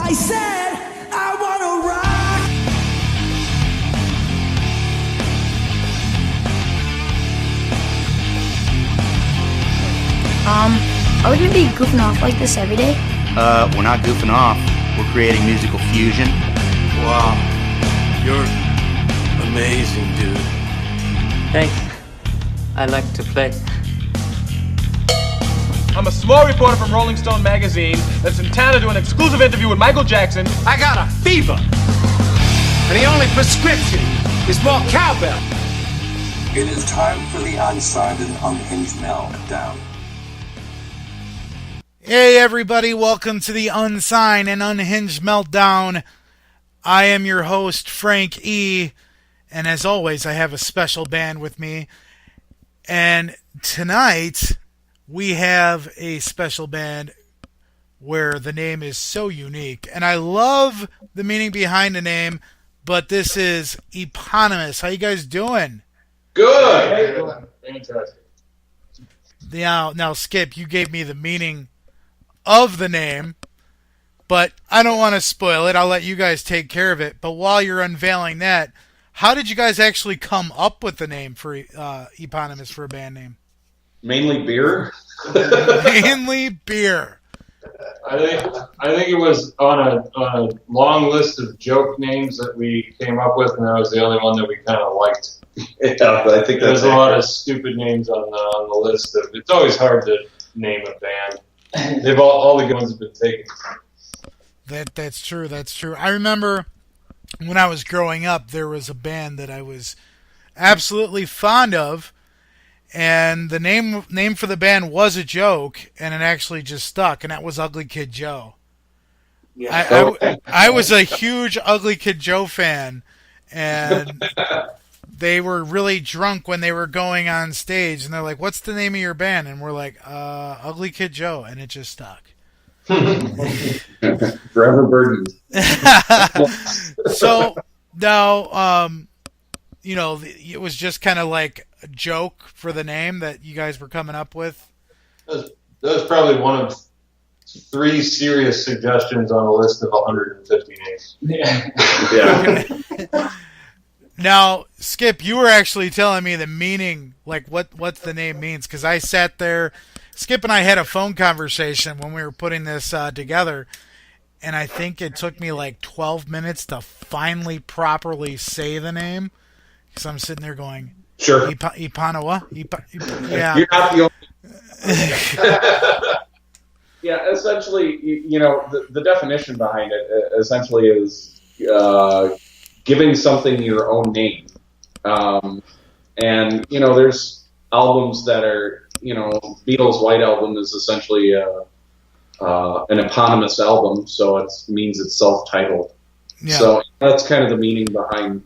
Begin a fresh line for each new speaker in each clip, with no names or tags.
I said I wanna rock.
Are we gonna be goofing off like this every day?
We're not goofing off. We're creating musical fusion.
Wow, you're amazing, dude.
Thanks. I like to play.
I'm a small reporter from Rolling Stone magazine that's in town to do an exclusive interview with Michael Jackson.
I got a fever, and the only prescription is more cowbell.
It is time for the Unsigned and Unhinged Meltdown.
Hey everybody, welcome to the Unsigned and Unhinged Meltdown. I am your host, Frank E., and as always, I have a special band with me. And tonight, we have a special band where the name is so unique. And I love the meaning behind the name, but this is Eponymous. How you guys doing?
Good. Fantastic.
Now, Skip, you gave me the meaning of the name, but I don't want to spoil it. I'll let you guys take care of it. But while you're unveiling that, how did you guys actually come up with the name for Eponymous for a band name?
Mainly beer.
Mainly beer.
I think it was on a long list of joke names that we came up with, and that was the only one that we kind of liked.
Yeah, I think
there's a lot of stupid names on the list. It's always hard to name a band. They've all the good ones have been taken.
That's true. That's true. I remember when I was growing up, there was a band that I was absolutely fond of, and the name for the band was a joke, and it actually just stuck, and that was Ugly Kid Joe. Yeah. I was a huge Ugly Kid Joe fan, and they were really drunk when they were going on stage, and they're like, "What's the name of your band?" And we're like, Ugly Kid Joe, and it just stuck.
Forever burdened.
So now, it was just kind of like a joke for the name that you guys were coming up with.
That was probably one of 3 serious suggestions on a list of 150 names.
Yeah.
Now, Skip, you were actually telling me the meaning, like what the name means, because I sat there. Skip and I had a phone conversation when we were putting this together, and I think it took me like 12 minutes to finally properly say the name, because I'm sitting there going,
"Sure,
Epanawa." Yeah,
you're not the
only. Yeah, essentially, the definition behind it essentially is giving something your own name, and there's albums that are. Beatles' White Album is essentially an eponymous album, so it means it's self-titled. Yeah. So that's kind of the meaning behind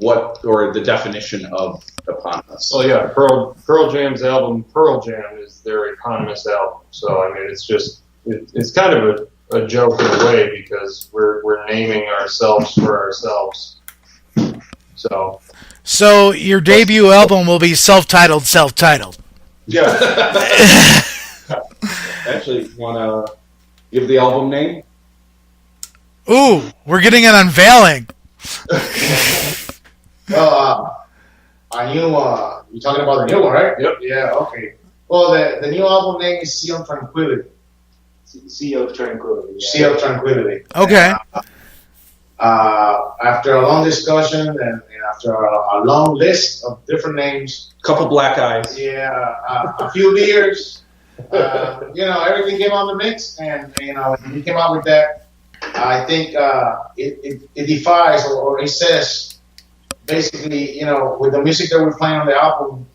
the definition of eponymous.
Well, yeah, Pearl Jam's album, Pearl Jam, is their eponymous album. So, I mean, it's kind of a joke in a way, because we're naming ourselves for ourselves.
So your debut album will be self-titled.
Yeah.
Actually, want to give the album name?
Ooh, we're getting an unveiling.
Well, you're talking about the new one, right?
Yep.
Yeah, okay. Well, the new album name is Sea of Tranquility. Sea of Tranquility. Yeah. Sea of Tranquility.
Okay.
After a long discussion and after a long list of different names,
couple black eyes,
a few beers, everything came out of the mix, and we came out with that. I think it defies or it says basically, with the music that we're playing on the album,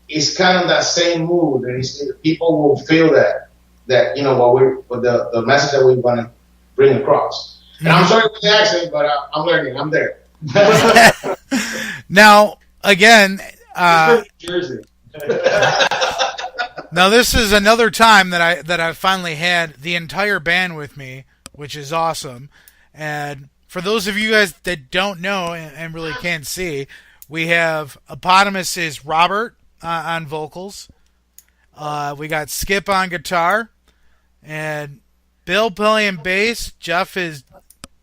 it's kind of that same mood, and people will feel that what the message that we want to bring across. And I'm sorry for the accent, but I'm learning. I'm there.
Now, again,
Jersey.
Now this is another time that I finally had the entire band with me, which is awesome. And for those of you guys that don't know and really can't see, we have Eponymous is Robert on vocals. We got Skip on guitar, and Bill playing bass, Jeff is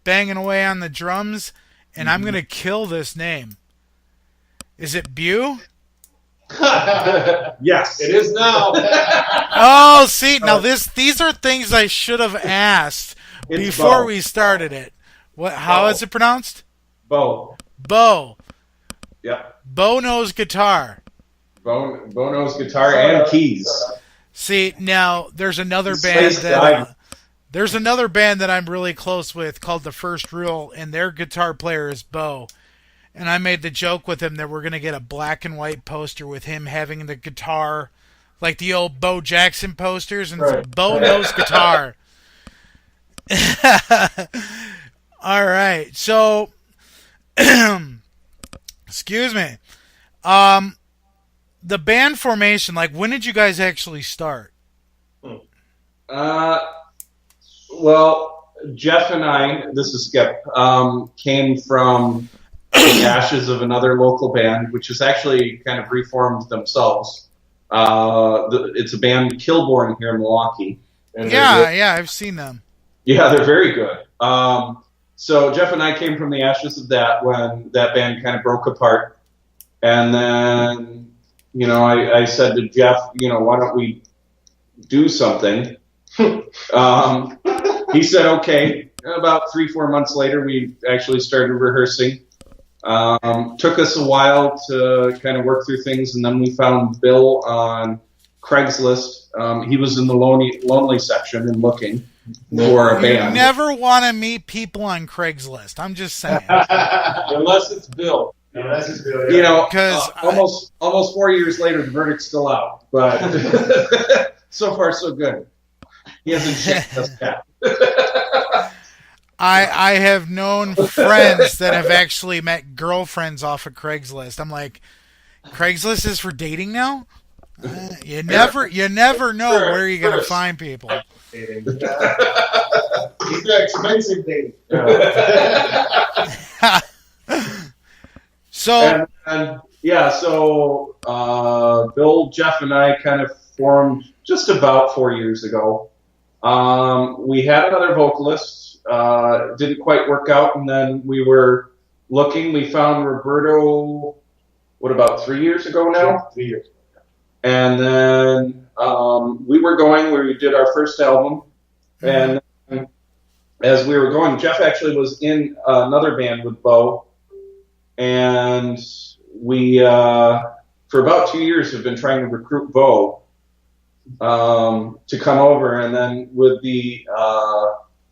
banging away on the drums, and I'm going to kill this name. Is it Bew?
Yes, it is now.
Oh, see, now these are things I should have asked before we started it. How is it pronounced?
Bo. Yeah.
Bo knows guitar.
Bo knows guitar and keys.
See, now there's another band that I'm really close with called The First Rule, and their guitar player is Bo. And I made the joke with him that we're going to get a black and white poster with him having the guitar, like the old Bo Jackson posters, and Bo knows guitar. All right, so, excuse me. The band formation, like, when did you guys actually start?
Well, Jeff and I, this is Skip, came from the ashes of another local band, which has actually kind of reformed themselves. It's a band, Kilborn, here in Milwaukee. And
yeah, I've seen them.
Yeah, they're very good. So Jeff and I came from the ashes of that when that band kind of broke apart. And then, I said to Jeff, why don't we do something? He said, okay. About 3-4 months later, we actually started rehearsing. Took us a while to kind of work through things, and then we found Bill on Craigslist. He was in the lonely section and looking for a band.
You never want to meet people on Craigslist. I'm just saying.
Unless it's Bill.
Because
almost 4 years later, the verdict's still out. But so far, so good. He hasn't checked us yet.
I have known friends that have actually met girlfriends off of Craigslist. I'm like, Craigslist is for dating now? You never know where you're going to find people.
These are expensive dating.
So
Bill, Jeff, and I kind of formed just about 4 years ago. We had another vocalist. Didn't quite work out, and then we were looking. We found Roberto, about 3 years ago now?
3 years.
And then we did our first album, and as we were going, Jeff actually was in another band with Bo, and we, for about 2 years, have been trying to recruit Bo to come over, and then with the...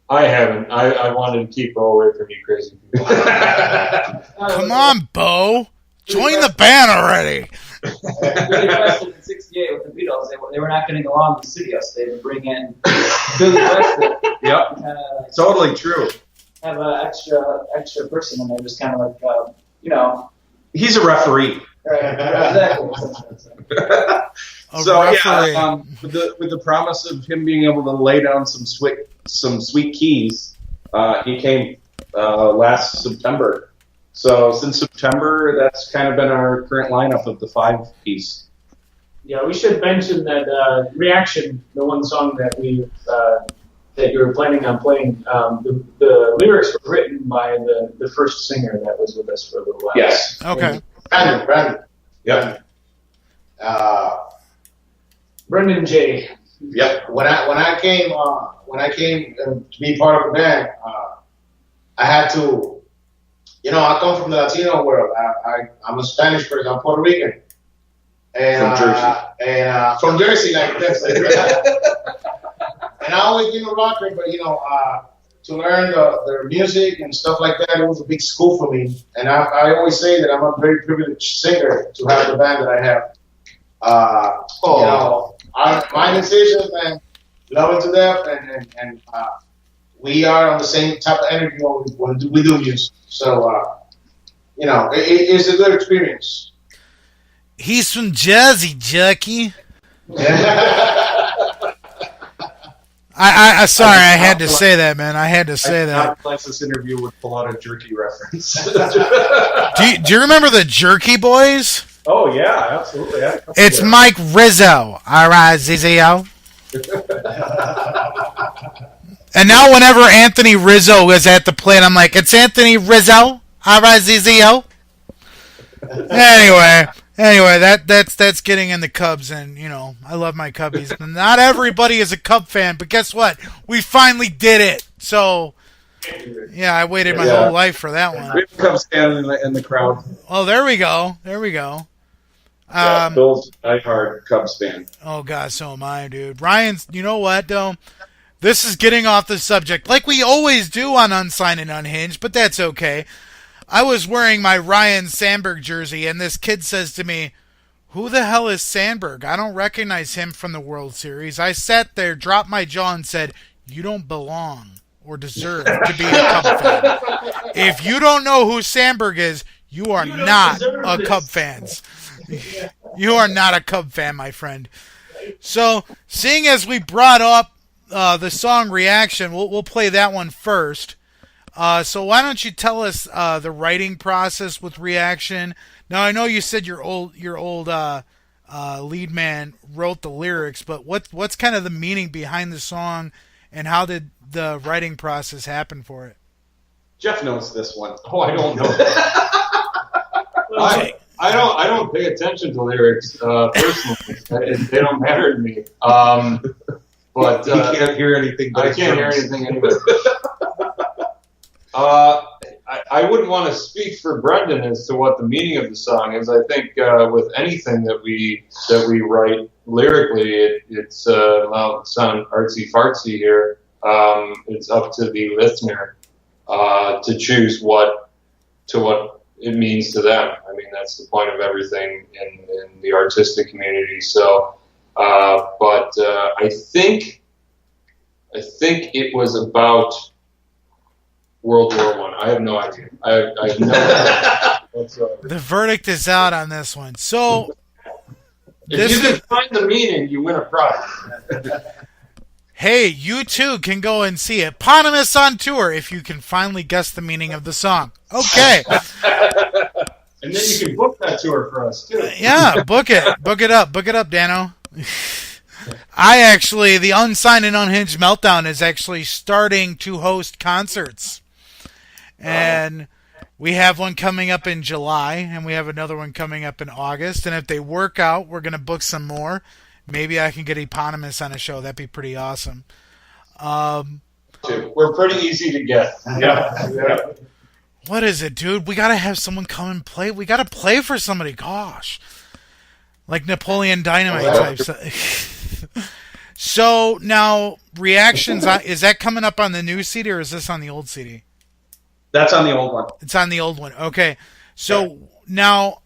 I haven't. I wanted to keep Bo away from you crazy people.
Come on, Bo. Join the band already.
Billy Preston in '68 with the Beatles, they were not getting along in the studio, so they would bring in Billy Preston.
Yep. Totally true.
Have an extra person, and they're just kind of like,
He's a referee.
Right, exactly.
With the promise of him being able to lay down some sweet keys, he came last September. So since September, that's kind of been our current lineup of the 5-piece.
Yeah, we should mention that Reaction, the one song that we that you were planning on playing, the lyrics were written by the first singer that was with us for a little while.
Yes.
Okay.
Brandon.
Yep.
Brendan J.
Yep. When I came to be part of the band, I had to. I come from the Latino world. I'm a Spanish person. I'm Puerto Rican. And,
from Jersey.
From Jersey, like this. And I always been a rocker, but to learn their music and stuff like that, it was a big school for me. And I always say that I'm a very privileged singer to have the band that I have. My decisions, man, love it to death, and we are on the same type of energy when we do music. So, it's a good experience.
He's from Jersey, Jackie. I sorry, I had to say that, man. I had to say that.
This interview would pull out a jerky reference.
Do you remember the Jerky Boys?
Oh yeah, absolutely.
It's Mike Rizzo. R-I-Z-Z-O. And now whenever Anthony Rizzo is at the plate, I'm like, it's Anthony Rizzo, R-I-Z-Z-O. Anyway, that's getting in the Cubs, and I love my Cubbies. Not everybody is a Cub fan, but guess what? We finally did it. So, yeah, I waited my whole life for that one.
We have a Cubs fan in the crowd.
Oh, there we go.
Bill's a diehard Cubs fan.
Oh God, so am I, dude. Ryan's. You know what though? This is getting off the subject, like we always do on Unsigned and Unhinged, but that's okay. I was wearing my Ryan Sandberg jersey, and this kid says to me, "Who the hell is Sandberg? I don't recognize him from the World Series." I sat there, dropped my jaw, and said, "You don't belong or deserve to be a Cub fan. If you don't know who Sandberg is, you are not a Cub fan. You are not a Cub fan, my friend." So, seeing as we brought up the song Reaction, we'll play that one first. So why don't you tell us the writing process with Reaction? Now I know you said your old lead man wrote the lyrics, but what's kind of the meaning behind the song, and how did the writing process happen for it?
Jeff knows this one.
Oh, I don't know. I don't pay attention to lyrics personally. They don't matter to me. But
you can't hear anything.
I can't hear anything anyway. I wouldn't want to speak for Brendan as to what the meaning of the song is. I think with anything that we write lyrically, it's sound artsy fartsy here. It's up to the listener to choose what it means to them. I mean, that's the point of everything in the artistic community. So, but I think it was about World War I. I have no idea. I have no idea whatsoever.
The verdict is out on this one. So,
if you can find the meaning, you win a prize.
Hey, you too can go and see Eponymous on tour if you can finally guess the meaning of the song. Okay.
And then you can book that tour for us, too.
Yeah, book it. Book it up, Dano. The Unsigned and Unhinged Meltdown is actually starting to host concerts. And we have one coming up in July, and we have another one coming up in August. And if they work out, we're going to book some more. Maybe I can get Eponymous on a show. That'd be pretty awesome.
We're pretty easy to get. Yeah.
What is it, dude? We got to have someone come and play. We got to play for somebody. Gosh. Like Napoleon Dynamite type stuff. So, now, Reactions, is that coming up on the new CD, or is this on the old CD?
That's on the old one.
It's on the old one. Okay. So, now,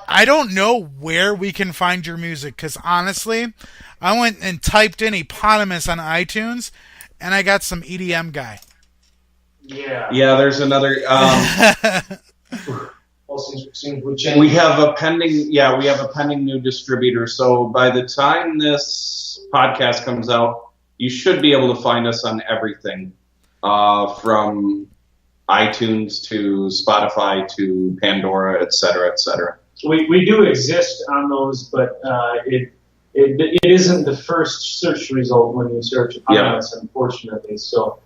I don't know where we can find your music, because honestly, I went and typed in Eponymous on iTunes, and I got some EDM guy.
Yeah, there's another. We have a pending new distributor. So by the time this podcast comes out, you should be able to find us on everything, from iTunes to Spotify to Pandora, et cetera, et cetera.
We do exist on those, but it isn't the first search result when you search on us, unfortunately. So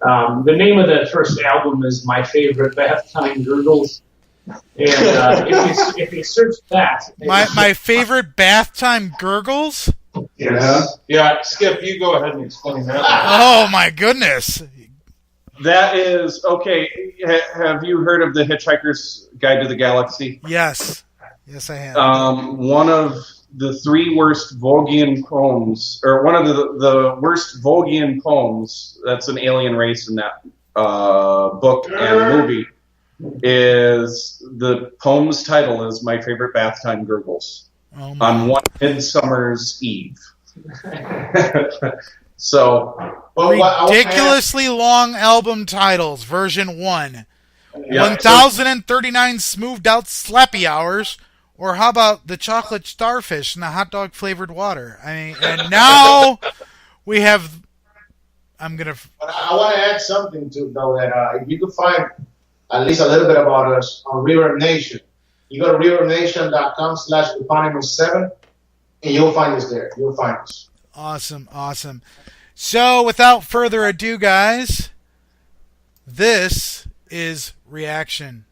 the name of that first album is My Favorite Bath Time Gurgles. And if you search that...
My Favorite Bath Time Gurgles?
Yes. Yeah, Skip, you go ahead and explain that.
Oh, my goodness.
That is... Okay, have you heard of The Hitchhiker's Guide to the Galaxy?
Yes. Yes, I have.
One of the three worst Volgian poems, or one of the worst Volgian poems, that's an alien race in that book and movie, is the poem's title is My Favorite Bath Time Gurgles. On one Midsummer's Eve. So
ridiculously long album titles, version 1. 1039 smoothed out slappy hours. Or how about the chocolate starfish and the hot dog flavored water? I mean, and now we have. I want
to add something to though that if you could find at least a little bit about us on Reverb Nation, you go to reverbnation.com/eponymous7, and you'll find us there. You'll find us.
Awesome. So, without further ado, guys, this is Reaction.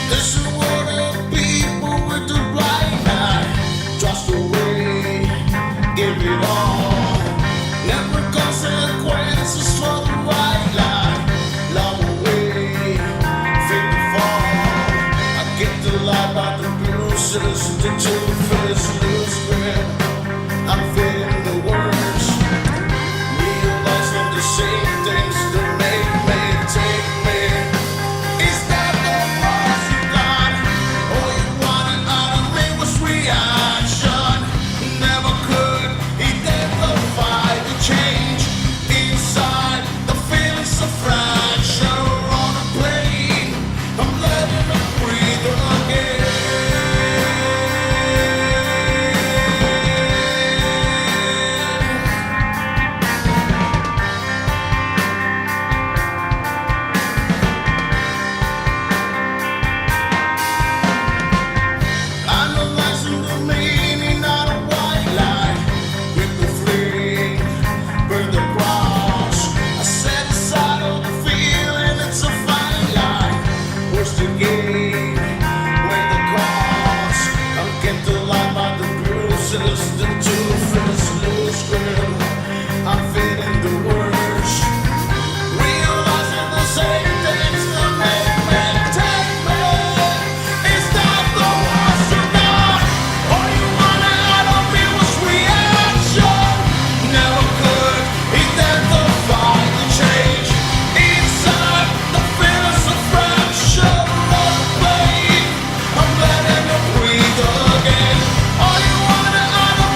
This is what the people with the blind eye tossed away, give it all. Never consequences for the right line. Long away, fit the fall. I get the light by the bruises, the two-faced loose grip. I'm feeling the worst. Realize of the same things that make me take me. Is that the worst you got? All you wanted out of me was reaction. Never could identify the change inside. The feelings of fracture on a plane. I'm letting it breathe again. Analyzing the meaning out of white lie. With the fling, burn the cross. I set aside all the feeling, it's a fine line. Where's the gain? Where the cost? I'll get the light by the bruises, the two-faced loose grip. I'm feeling the worst. Realizing the same things that make me take me. Is that the worst you got? All you wanted out of me was reaction. Never could identify the change inside. The feelings of fracture on the plane. I'm letting it breathe again. All you wanted out of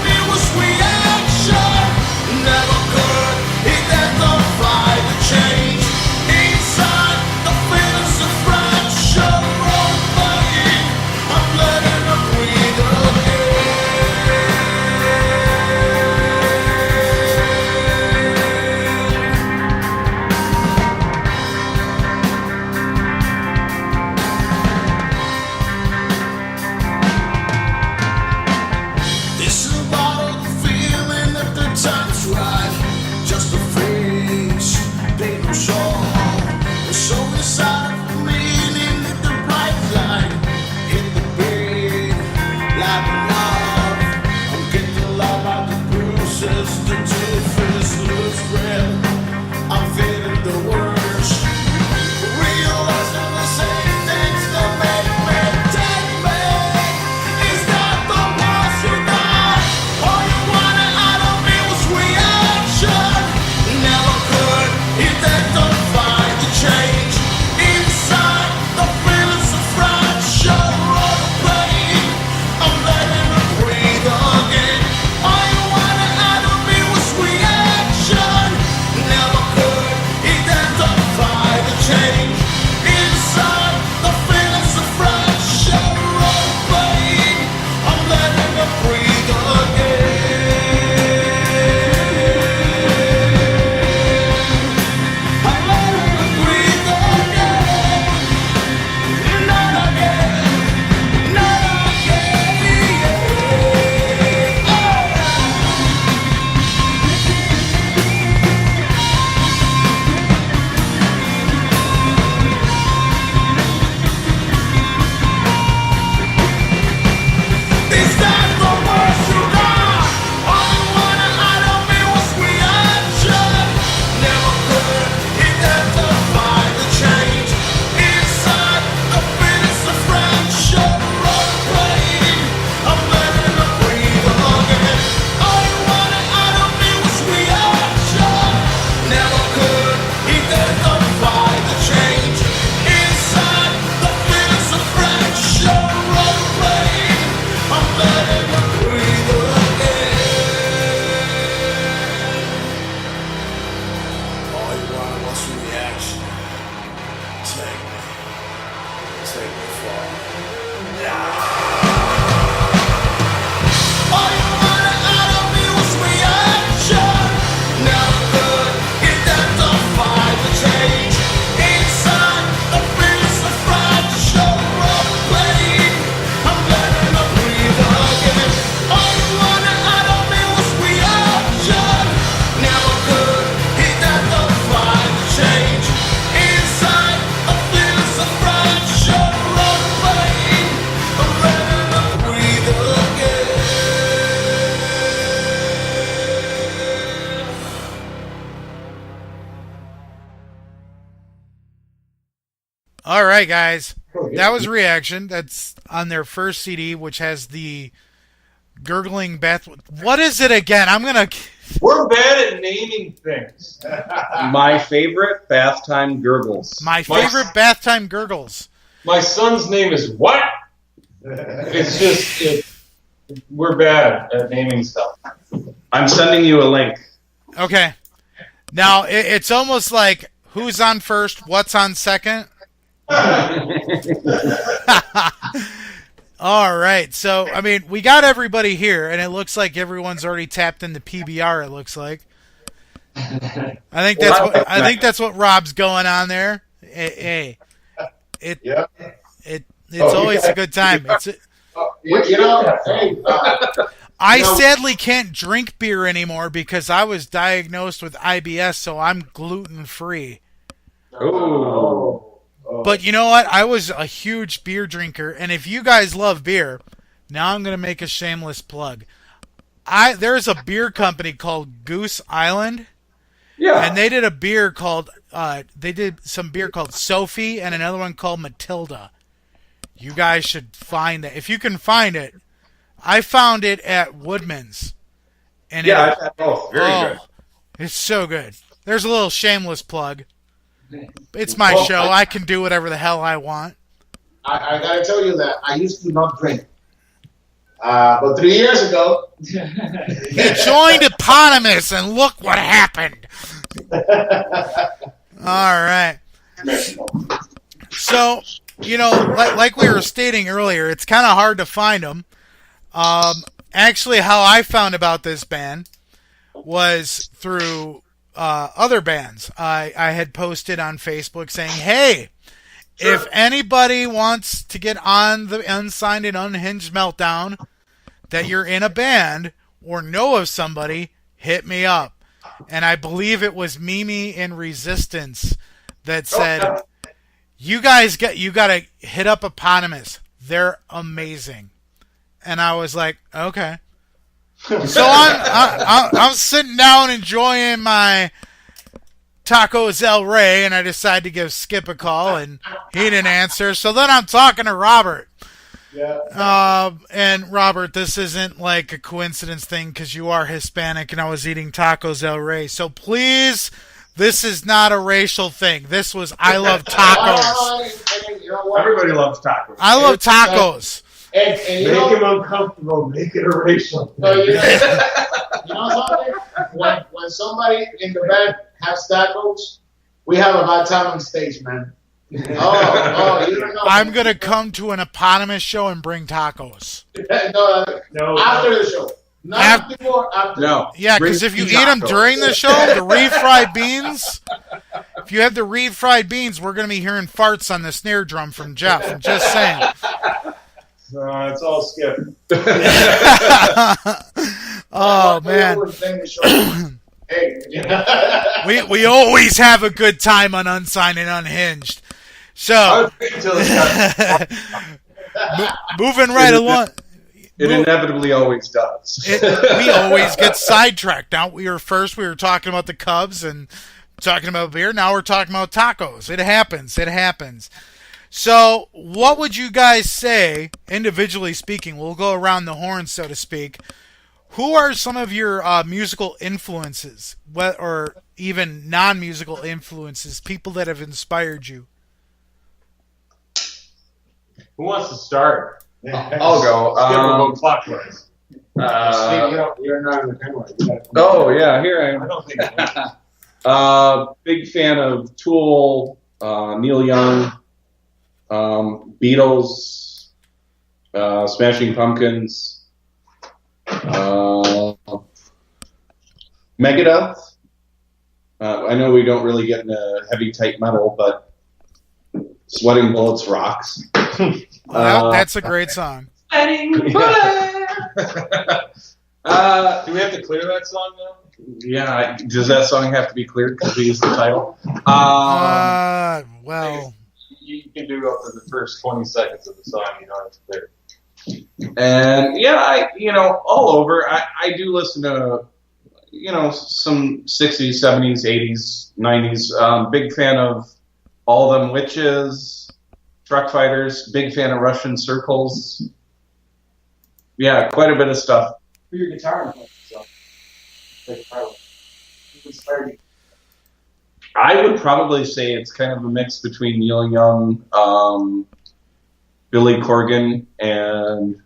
All right, guys. That was Reaction. That's on their first CD, which has the gurgling bath. What is it again?
We're bad at naming things.
My favorite bath time gurgles.
My favorite bath time gurgles.
My son's name is what? It's just we're bad at naming stuff.
I'm sending you a link.
Okay. Now it's almost like who's on first, what's on second. All right. So, I mean, we got everybody here, and it looks like everyone's already tapped into PBR. It looks like. I think that's what Rob's going on there. Hey, it's always a good time. I sadly can't drink beer anymore because I was diagnosed with IBS, so I'm gluten free.
Oh.
But you know what? I was a huge beer drinker, and if you guys love beer, now I'm going to make a shameless plug. There's a beer company called Goose Island, and they did a beer called some beer called Sophie and another one called Matilda. You guys should find it if you can find it. I found it at Woodman's, and
I've had both. Very good.
It's so good. There's a little shameless plug. It's my show. I can do whatever the hell I want.
I gotta tell you that I used to not drink. But 3 years ago...
He joined Eponymous, and look what happened. All right. So, like we were stating earlier, it's kind of hard to find them. Actually, how I found about this band was through... other bands. I had posted on Facebook saying, hey, if anybody wants to get on the Unsigned and Unhinged Meltdown, that you're in a band or know of somebody, hit me up. And I believe it was Mimi in Resistance that said, you guys you got to hit up Eponymous. They're amazing. And I was like, okay. So I'm sitting down enjoying my tacos El Rey, and I decided to give Skip a call, and he didn't answer. So then I'm talking to Robert. Yeah. And Robert, this isn't like a coincidence thing because you are Hispanic, and I was eating tacos El Rey. So please, this is not a racial thing. This was I love tacos.
Everybody loves tacos.
I love tacos.
And
make him uncomfortable. Make it a racial.
You know something? When somebody in the band has tacos, we have a bad time on stage, man. You don't know.
I'm gonna come to an Eponymous show and bring tacos.
No. After the show. Not before. After.
No.
Yeah, because if you eat them during the show, the refried beans. If you have the refried beans, we're gonna be hearing farts on the snare drum from Jeff. I'm just saying.
It's all Skip.
Oh man. we always have a good time on Unsigned and Unhinged. So moving right along.
It inevitably always does.
We always get sidetracked. Now we were talking about the Cubs and talking about beer. Now we're talking about tacos. It happens. So, what would you guys say, individually speaking? We'll go around the horn, so to speak. Who are some of your musical influences, or even non-musical influences, people that have inspired you?
Who wants to start?
I'll go.
Skip will go clockwise.
You're not in the camera.
Oh, yeah, here I am.
I don't think
big fan of Tool, Neil Young, Beatles, Smashing Pumpkins, Megadeth. I know we don't really get into heavy, tight metal, but Sweating Bullets rocks.
That's a great song.
Sweating Bullets!
Do we have to clear that song now?
Yeah, does that song have to be cleared because we used the title?
Well...
You can do up to the first 20 seconds of the song. You don't have to clear it.
And yeah, all over. I do listen to, some 60s, 70s, 80s, 90s. Big fan of All Them Witches, Truck Fighters, big fan of Russian Circles. Yeah, quite a bit of stuff.
For your guitar and stuff. Who inspired you?
I would probably say it's kind of a mix between Neil Young, Billy Corgan, and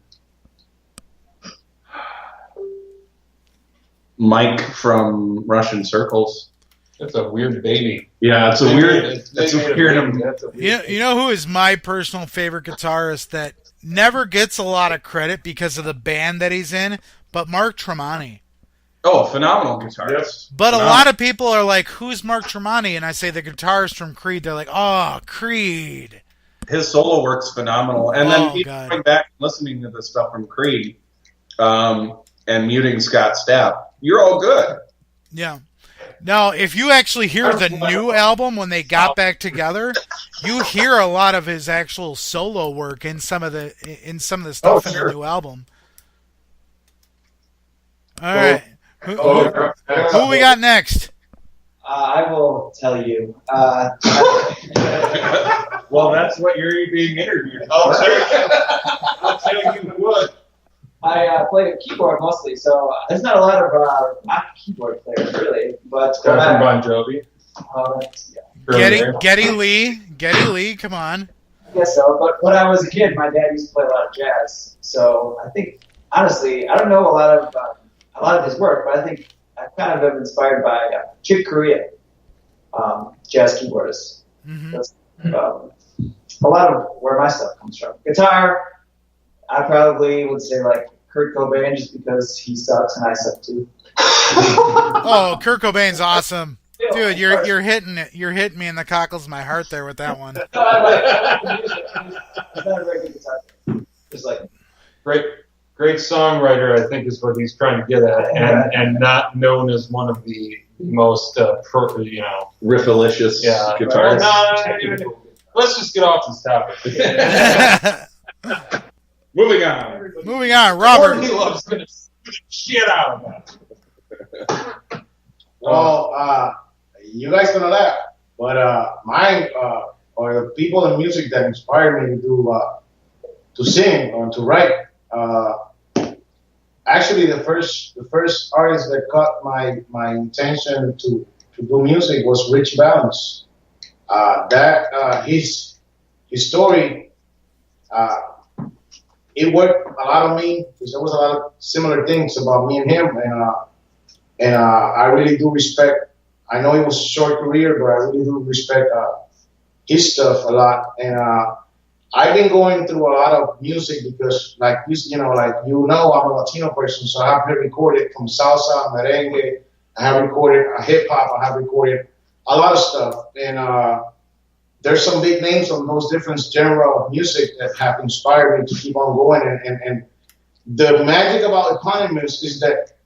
Mike from Russian Circles.
That's a weird baby.
Yeah, it's a weird.
You know who is my personal favorite guitarist that never gets a lot of credit because of the band that he's in, but Mark Tremonti.
Oh, phenomenal guitarist.
But a lot of people are like, who's Mark Tremonti? And I say the guitarist from Creed. They're like, oh, Creed.
His solo work's phenomenal. And then going back and listening to the stuff from Creed and muting Scott Stapp, you're all good.
Yeah. Now, if you actually hear the new album when they got back together, you hear a lot of his actual solo work in some of the stuff in the new album. All right. Who we got next?
I will tell you.
Well, that's what you're being interviewed.
Oh, sorry. I'll tell you what.
I play a keyboard mostly, so there's not a lot of not keyboard players really. But
Guy from Bon Jovi.
Geddy Lee, come on.
I guess so. But when I was a kid, my dad used to play a lot of jazz. So I think, honestly, I don't know a lot of his work, but I think I kind of been inspired by Chick Corea, jazz keyboardist.
Mm-hmm.
That's a lot of where my stuff comes from. Guitar, I probably would say like Kurt Cobain, just because he sucks and I suck too.
Oh, Kurt Cobain's awesome, dude. You're hitting me in the cockles of my heart there with that one.
He's not a very good guitar player. Just like
Great songwriter, I think, is what he's trying to get at, and not known as one of the most
riffalicious guitarists.
No, let's just get off this topic.
Moving on,
Robert.
He loves the shit out of that.
Well, you guys gonna laugh, but mine or the people in music that inspired me to sing or to write. Actually, the first artist that caught my intention to do music was Rich Valens. His story, it worked a lot on me because there was a lot of similar things about me and him, and I really do respect. I know it was a short career, but I really do respect his stuff a lot. And I've been going through a lot of music because, I'm a Latino person, so I have recorded from salsa, merengue. I have recorded hip hop. I have recorded a lot of stuff, and there's some big names on those different genres of music that have inspired me to keep on going. And the magic about Eponymous is that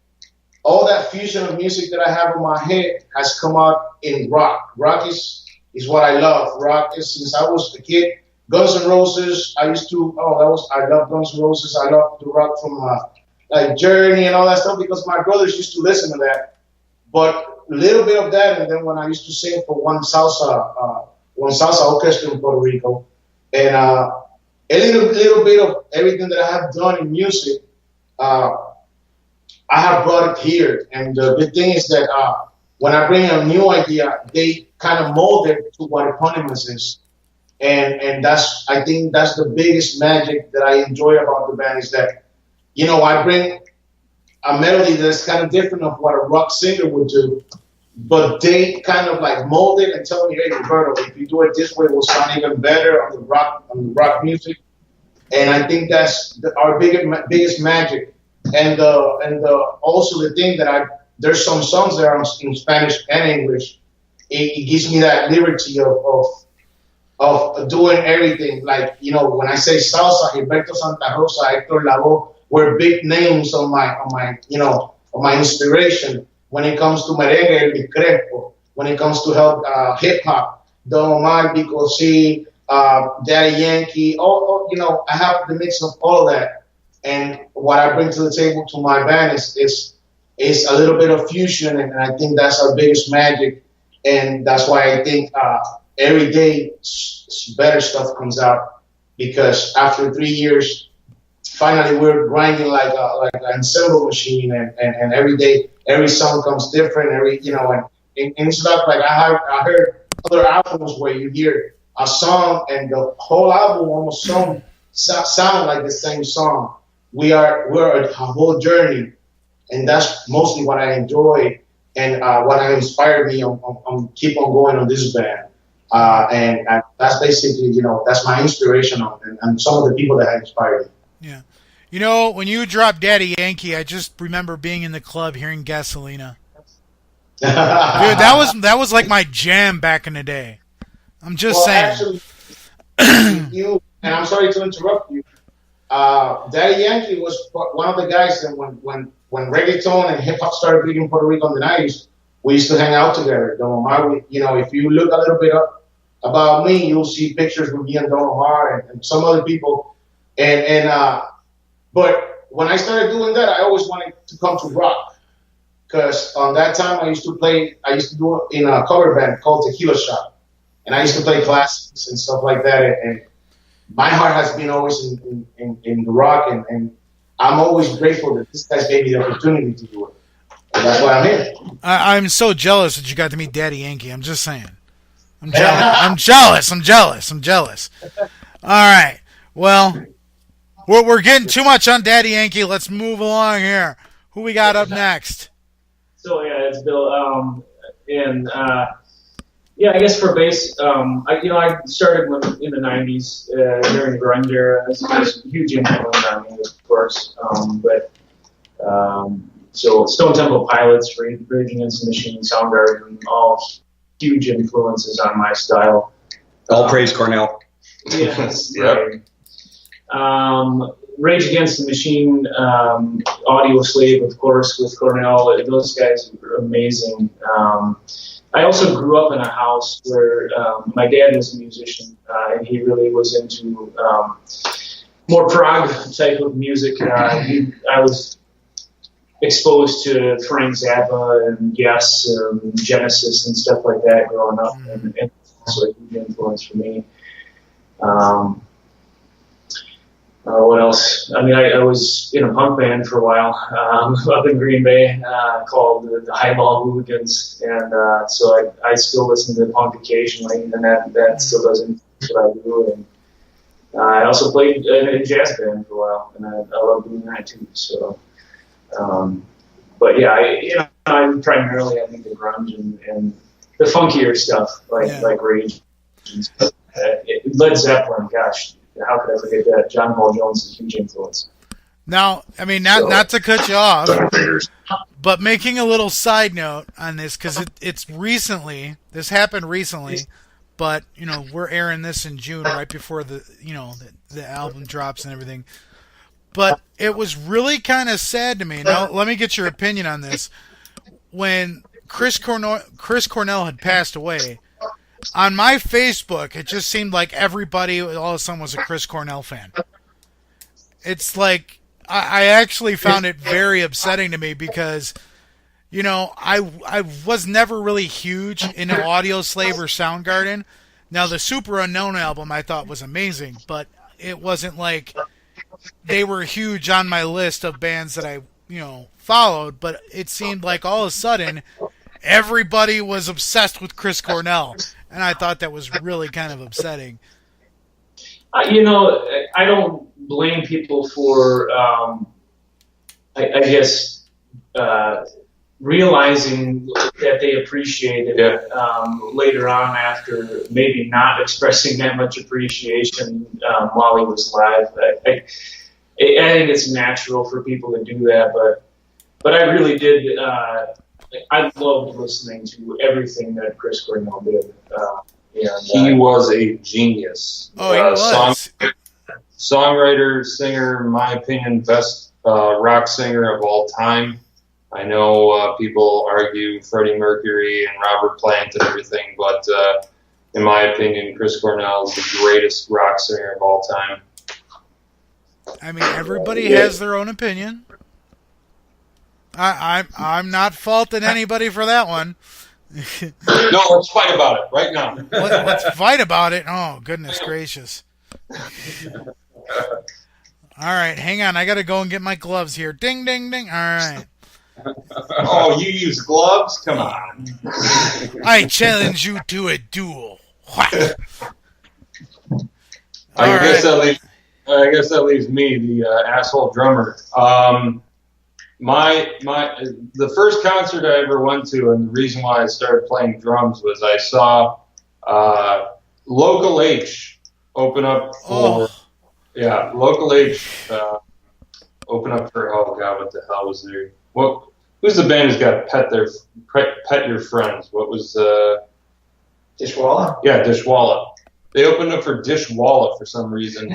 all that fusion of music that I have in my head has come out in rock. Rock is what I love. Rock is, since I was a kid. Guns N' Roses, I love Guns N' Roses. I love the rock from like Journey and all that stuff because my brothers used to listen to that. But a little bit of that, and then when I used to sing for one salsa orchestra in Puerto Rico, and a little bit of everything that I have done in music, I have brought it here. And the big thing is that when I bring a new idea, they kind of mold it to what Eponymous is. And I think that's the biggest magic that I enjoy about the band is that, I bring a melody that's kind of different of what a rock singer would do, but they kind of like mold it and tell me, hey, Roberto, if you do it this way, it will sound even better on the rock music. And I think that's our biggest magic. And also the thing that there's some songs that are in Spanish and English. It gives me that liberty of doing everything. Like, when I say salsa, Gilberto Santa Rosa, Hector Lavoe were big names on my inspiration. When it comes to merengue, El Crespo. When it comes to hip hop, Don Omar, Vico C, Daddy Yankee. I have the mix of all of that. And what I bring to the table to my band is a little bit of fusion, and I think that's our biggest magic. And that's why I think every day better stuff comes out because after 3 years, finally we're grinding like an ensemble machine, and every day every song comes different. And it's not like I heard other albums where you hear a song and the whole album almost sound like the same song. We're a whole journey, and that's mostly what I enjoy and what has inspired me on keep on going on this band. And that's basically, that's my inspiration and some of the people that have inspired me.
Yeah. When you dropped Daddy Yankee, I just remember being in the club hearing Gasolina. Dude, that was like my jam back in the day. I'm just saying.
Actually, and I'm sorry to interrupt you. Daddy Yankee was one of the guys that when reggaeton and hip hop started big in Puerto Rico in the 90s, we used to hang out together. Don Omar, if you look a little bit up about me, you'll see pictures with me and Don Omar and some other people. But when I started doing that, I always wanted to come to rock. Because on that time, I used to do it in a cover band called Tequila Shop. And I used to play classics and stuff like that. And my heart has been always in the rock. And I'm always grateful that this guys gave me the opportunity to do it. And that's why I'm here.
I'm so jealous that you got to meet Daddy Yankee. I'm just saying. I'm jealous. I'm jealous. All right. Well, we're getting too much on Daddy Yankee. Let's move along here. Who we got up next?
So, it's Bill. I guess for bass, I started in the 90s during the grunge era. It was a huge influence on me, of course. So Stone Temple Pilots, Rage Against the Machine, Soundgarden, all huge influences on my style.
All praise Cornell.
Yes. Yep. Rage Against the Machine, Audio Slave, of course, with Cornell. Those guys were amazing. I also grew up in a house where my dad was a musician, and he really was into more prog type of music. I was exposed to Frank Zappa and Yes and Genesis and stuff like that growing up, and also a huge influence for me. What else? I mean, I was in a punk band for a while up in Green Bay called the Highball Hooligans, and so I still listen to punk occasionally, and that still doesn't what I do. And I also played in a jazz band for a while, and I love doing that too. So, but yeah, I'm primarily, I think, the grunge and the funkier stuff like Rage and stuff. Led Zeppelin, gosh. How could I forget that? John Paul Jones is a huge influence.
Now, I mean, not to cut you off, but making a little side note on this, because this happened recently, but, we're airing this in June, right before the album drops and everything. But it was really kind of sad to me. Now, let me get your opinion on this. When Chris Cornell had passed away, on my Facebook, it just seemed like everybody all of a sudden was a Chris Cornell fan. It's like, I actually found it very upsetting to me because, I was never really huge into Audio Slave or Soundgarden. Now, the Super Unknown album I thought was amazing, but it wasn't like they were huge on my list of bands that I, followed, but it seemed like all of a sudden everybody was obsessed with Chris Cornell. And I thought that was really kind of upsetting.
I don't blame people for, I guess, realizing that they appreciated it later on after maybe not expressing that much appreciation while he was alive. I think it's natural for people to do that, but I really did. I loved listening to everything that Chris Cornell did.
He was a genius.
Oh, he was.
Songwriter, singer, in my opinion, best rock singer of all time. I know people argue Freddie Mercury and Robert Plant and everything, but in my opinion, Chris Cornell is the greatest rock singer of all time.
I mean, everybody has their own opinion. I'm not faulting anybody for that one.
No, let's fight about it right now.
Let's fight about it. Oh, goodness gracious. All right, hang on. I got to go and get my gloves here. Ding, ding, ding. All right.
Oh, you use gloves? Come on.
I challenge you to a duel.
I guess that leaves me, the asshole drummer. The first concert I ever went to, and the reason why I started playing drums was I saw Local H open up for Local H open up for what the hell was there? Who's the band who's got Pet Your Friends? What was
Dishwalla?
Yeah, Dishwalla. They opened up for Dishwalla for some reason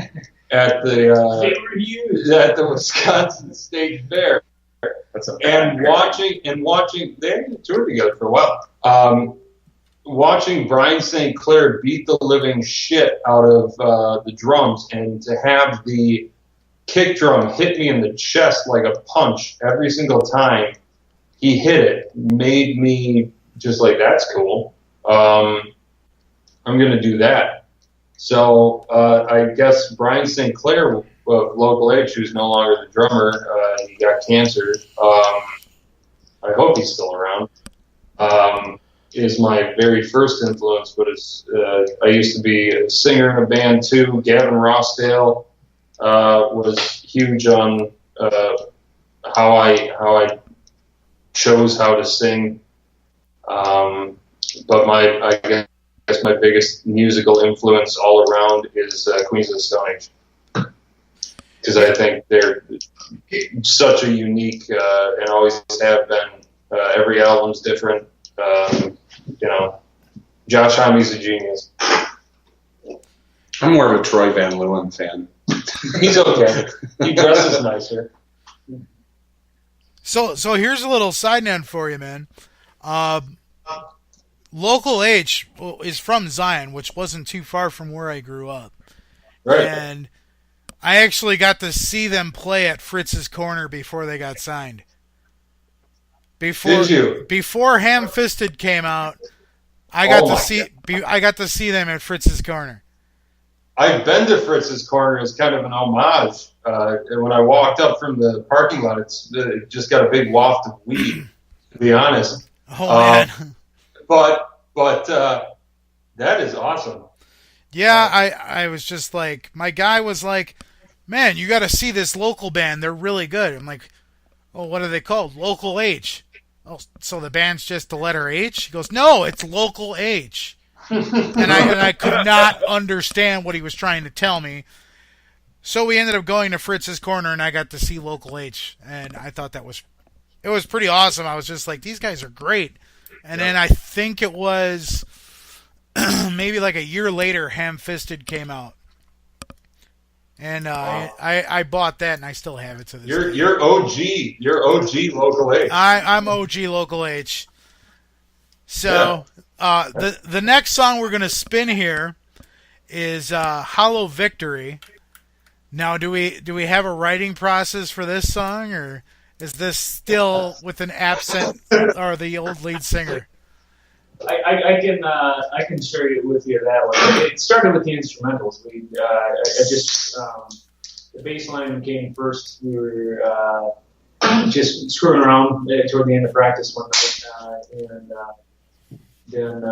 at the Wisconsin State Fair. And watching, they hadn't toured together for a while. Watching Brian St. Clair beat the living shit out of the drums, and to have the kick drum hit me in the chest like a punch every single time he hit it made me just like, that's cool. I'm going to do that. So I guess Brian St. Clair of Local H, who's no longer the drummer, he got cancer. I hope he's still around. Is my very first influence, but I used to be a singer in a band too. Gavin Rossdale was huge on how I chose how to sing. But I guess my biggest musical influence all around is Queens of the Stone Age, because I think they're such a unique and always have been. Every album's different. Josh Homme's a genius.
I'm more of a Troy Van Leeuwen fan.
He's okay. He dresses nicer.
So here's a little side note for you, man. Local H is from Zion, which wasn't too far from where I grew up.
Right.
And I actually got to see them play at Fritz's Corner before they got signed.
Did you?
Before Ham Fisted came out, I got to see them at Fritz's Corner.
I've been to Fritz's Corner as kind of an homage. And when I walked up from the parking lot, it just got a big waft of weed, to be honest.
Oh, man.
But that is awesome.
Yeah, I was just like, my guy was like, man, you got to see this local band. They're really good. I'm like, oh, what are they called? Local H. Oh, so the band's just the letter H? He goes, no, it's Local H. and I could not understand what he was trying to tell me. So we ended up going to Fritz's Corner, and I got to see Local H, and I thought it was pretty awesome. I was just like, these guys are great. And then I think it was maybe like a year later, Ham Fisted came out. And I bought that, and I still have it to this day.
You're OG. You're OG Local H.
I'm OG Local H. So the next song we're going to spin here is Hollow Victory. Now, do we have a writing process for this song, or is this still with an absent or the old lead singer?
I can share it with you that way. It started with the instrumentals. The bass line came first. We were just screwing around toward the end of practice one night, and then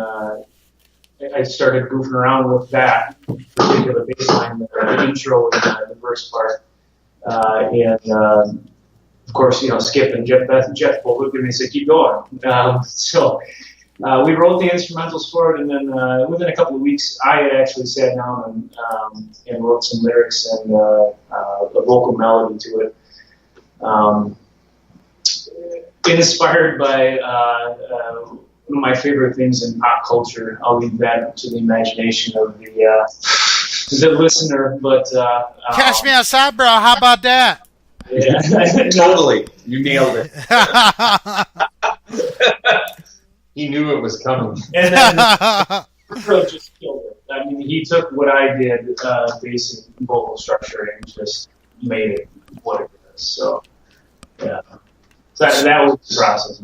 I started goofing around with that particular bass line, the intro and the first part, and of course, Skip and Jeff both looked at me and said, "Keep going." So we wrote the instrumentals for it, and then within a couple of weeks, I had actually sat down and wrote some lyrics and a vocal melody to it. Inspired by one of my favorite things in pop culture. I'll leave that to the imagination of the listener. But
Catch Me Outside, bro. How about that?
Yeah. Totally. You nailed it.
He knew it was coming.
And then just killed it. I mean, he took what I did, basic vocal structure, and just made it what it is. So, yeah. So that was the process.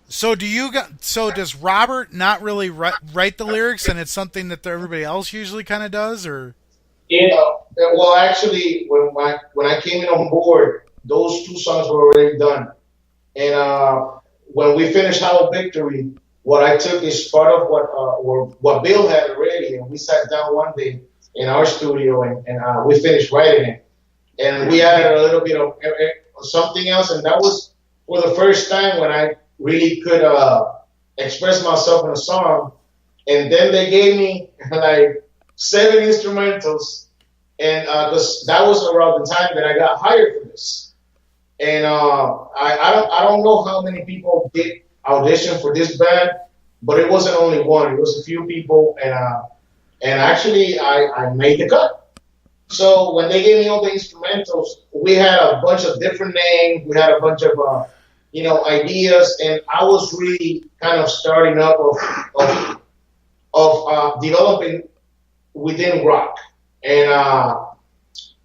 So does Robert not really write the lyrics, and it's something that everybody else usually kind of does, or?
Well, actually, when I came in on board, those 2 songs were already done, and when we finished How Victory, what I took is part of what Bill had already, and we sat down one day in our studio and we finished writing it, and we added a little bit of something else, and that was for the first time when I really could express myself in a song. And then they gave me like 7 instrumentals, and because that was around the time that I got hired for this. And I don't know how many people did audition for this band, but it wasn't only one. It was a few people, and actually I made the cut. So when they gave me all the instrumentals, we had a bunch of different names. We had a bunch of ideas, and I was really kind of starting up of developing within rock. And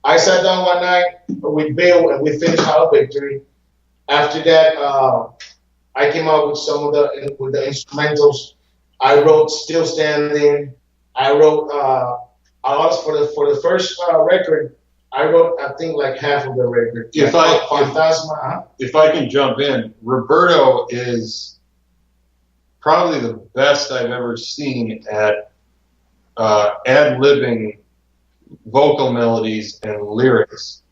I sat down one night with Bill, and we finished How Victory. After that, I came out with some of the instrumentals. I wrote Still Standing. I wrote for the first record. I wrote, I think, like half of the record.
If I can jump in, Roberto is probably the best I've ever seen at ad-libbing vocal melodies and lyrics.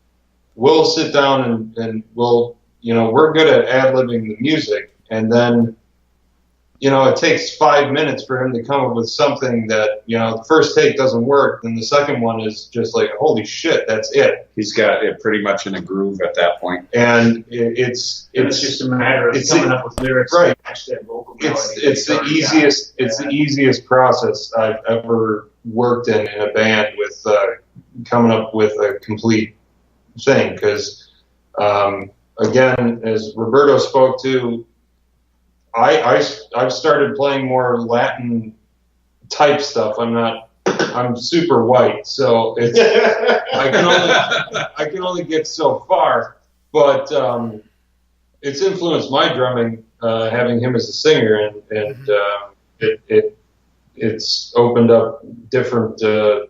We'll sit down and we're good at ad-libbing the music, and then it takes 5 minutes for him to come up with something that, the first take doesn't work, and the second one is just like, holy shit, that's it.
He's got it pretty much in a groove at that point.
And it's
just a matter of coming up with lyrics
right.
to match that vocal melody.
It's the easiest process I've ever worked in a band with coming up with a complete thing. Because, again, as Roberto spoke to, I've started playing more Latin type stuff. I'm super white, so it's I can only get so far. But it's influenced my drumming, having him as a singer, and it's opened up different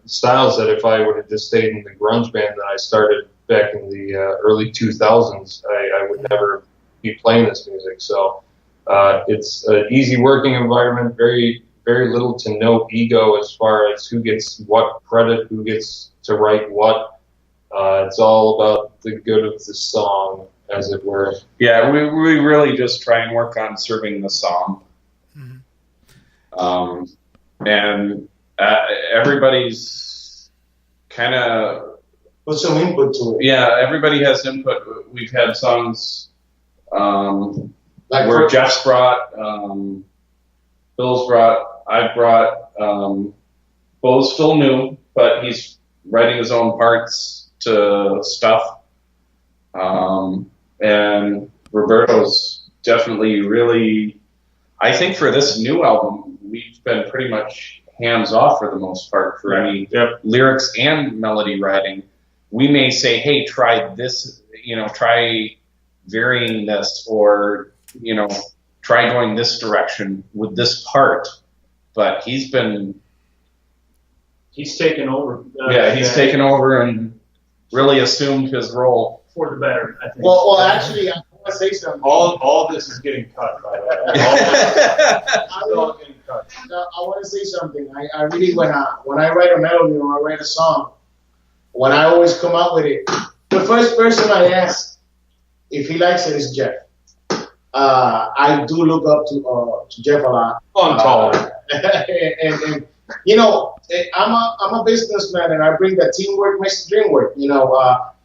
styles that if I would have just stayed in the grunge band that I started back in the early 2000s, I would never be playing this music. So. It's an easy working environment, very, very little to no ego as far as who gets what credit, who gets to write what. It's all about the good of the song, as it were.
Yeah, we really just try and work on serving the song. Mm-hmm. And everybody's kind of...
Put some input to it.
Yeah, everybody has input. We've had songs... where Jeff's brought, Bill's brought, I've brought. Bo's still new, but he's writing his own parts to stuff. And Roberto's definitely really, I think for this new album, we've been pretty much hands off for the most part for any lyrics and melody writing. We may say, hey, try this, try varying this, or try going this direction with this part, but he's
taken over.
He's taken over and really assumed his role
for the better, I think.
Well, actually, I want to say something.
All this is getting cut, by the way.
I want to say something. I really, when I write a melody or I write a song, when I always come out with it, the first person I ask if he likes it is Jeff. I do look up to Jeff a lot.
I'm taller.
And I'm a businessman, and I bring that teamwork makes the dream work.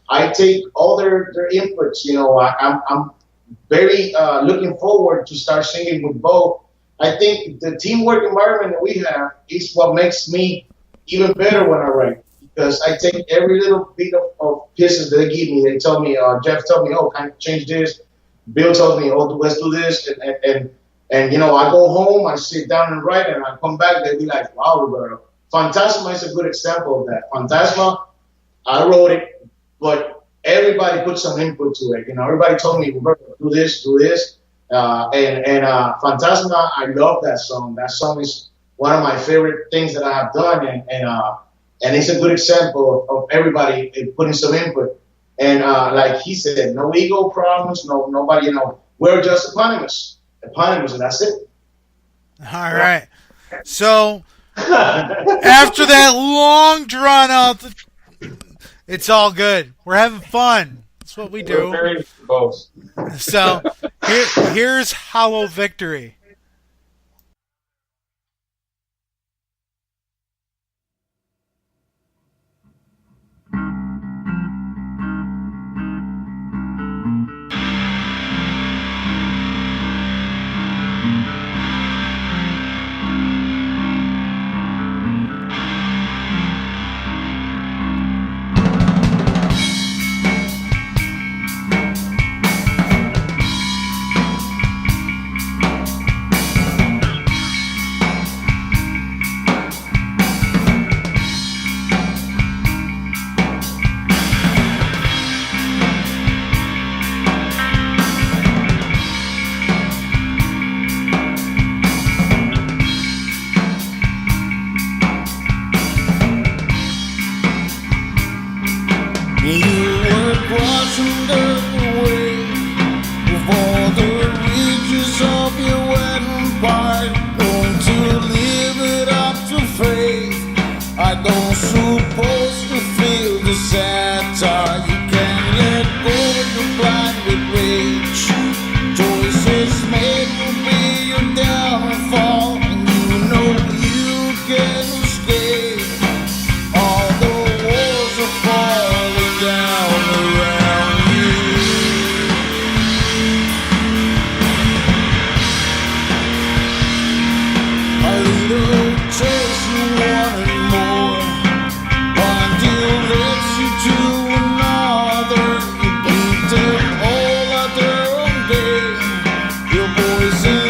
I take all their inputs. I'm very looking forward to start singing with Bo. I think the teamwork environment that we have is what makes me even better when I write, because I take every little bit of pieces that they give me. They tell me, Jeff told me, kind of change this. Bill told me, let's do this, and I go home, I sit down and write, and I come back, they be like, wow, Roberto. Fantasma is a good example of that. Fantasma, I wrote it, but everybody put some input to it. Everybody told me, Roberto, do this, And Fantasma, I love that song. That song is one of my favorite things that I have done, and it's a good example of everybody putting some input. And like he said, no ego problems, nobody, we're just eponymous, and that's it.
All right. So after that long drawn out, it's all good. We're having fun. That's what we do.
We're very close.
So here's Hollow Victory.
Poison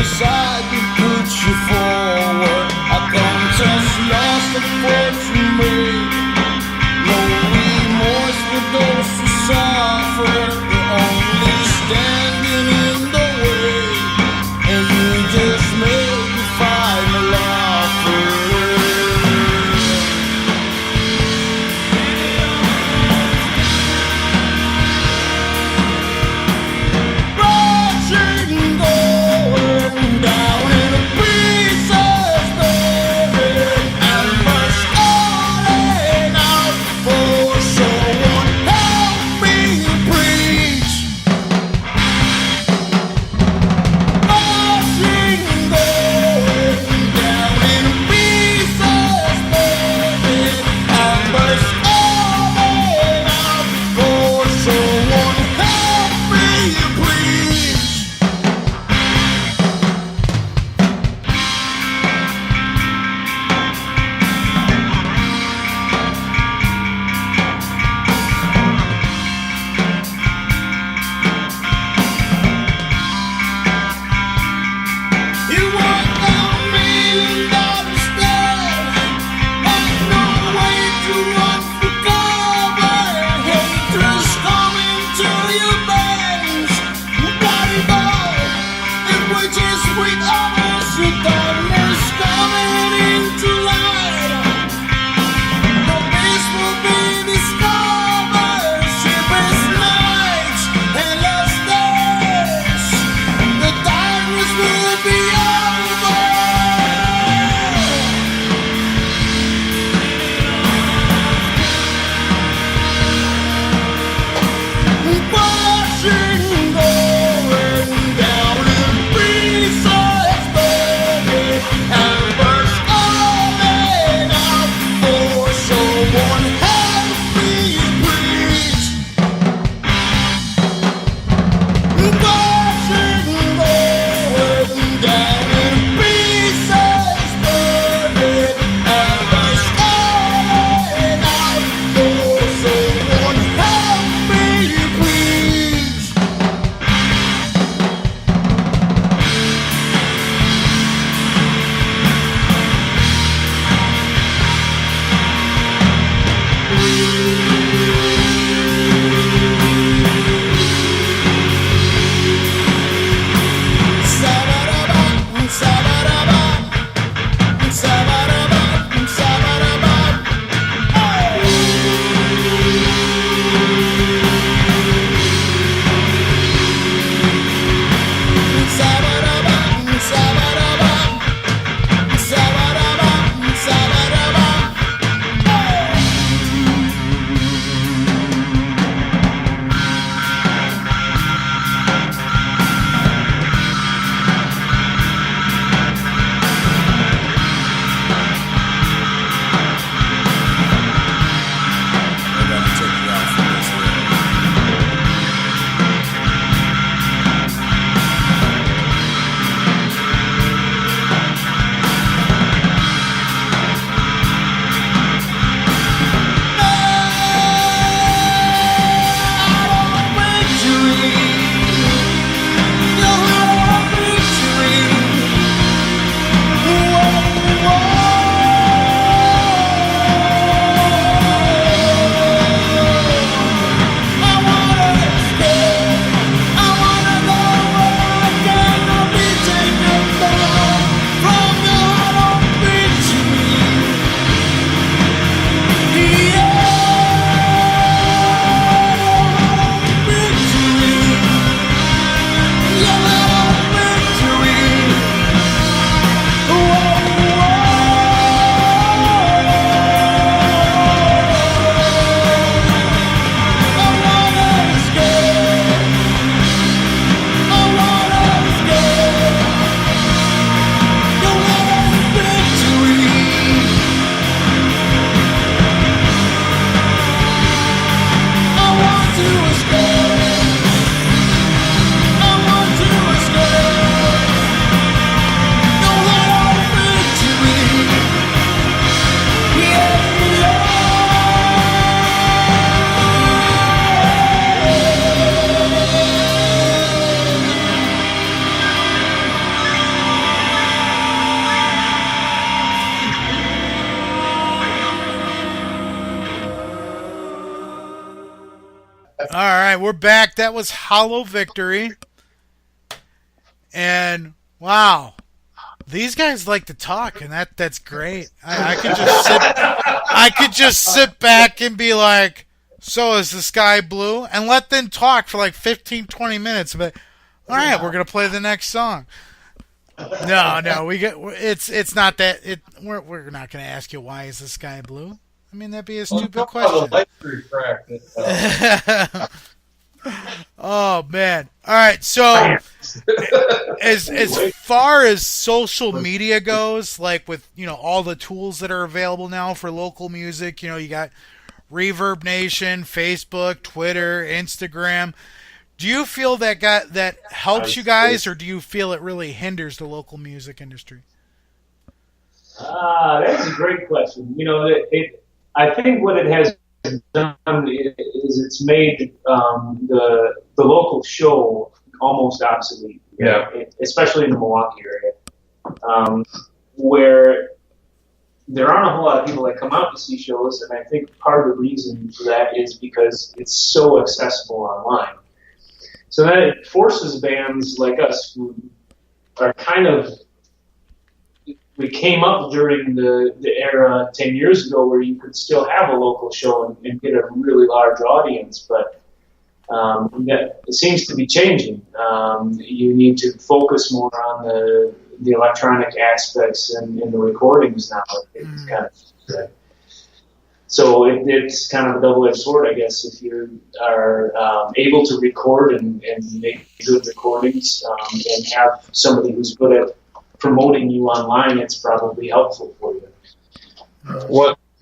right, we're back. That was Hollow Victory. And wow, these guys like to talk, and that's great. I could just sit back and be like, so is the sky blue? And let them talk for like 15, 20 minutes. But all right, we're gonna play the next song. No, it's not that. We're not gonna ask you why is the sky blue. I mean, that'd be a stupid question. Oh man! All right, so as far as social media goes, like with all the tools that are available now for local music, you got Reverb Nation, Facebook, Twitter, Instagram. Do you feel that helps you guys, or do you feel it really hinders the local music industry?
That's a great question. I think what it has done is it's made the local show almost obsolete.
Yeah.
Especially in the Milwaukee area, where there aren't a whole lot of people that come out to see shows, and I think part of the reason for that is because it's so accessible online. So that it forces bands like us who are kind of, we came up during the era 10 years ago where you could still have a local show and get a really large audience, but it seems to be changing. You need to focus more on the electronic aspects and the recordings now. It's kind of, so it's kind of a double-edged sword, I guess. If you are able to record and make good recordings and have somebody who's good at promoting you online, it's probably helpful for you.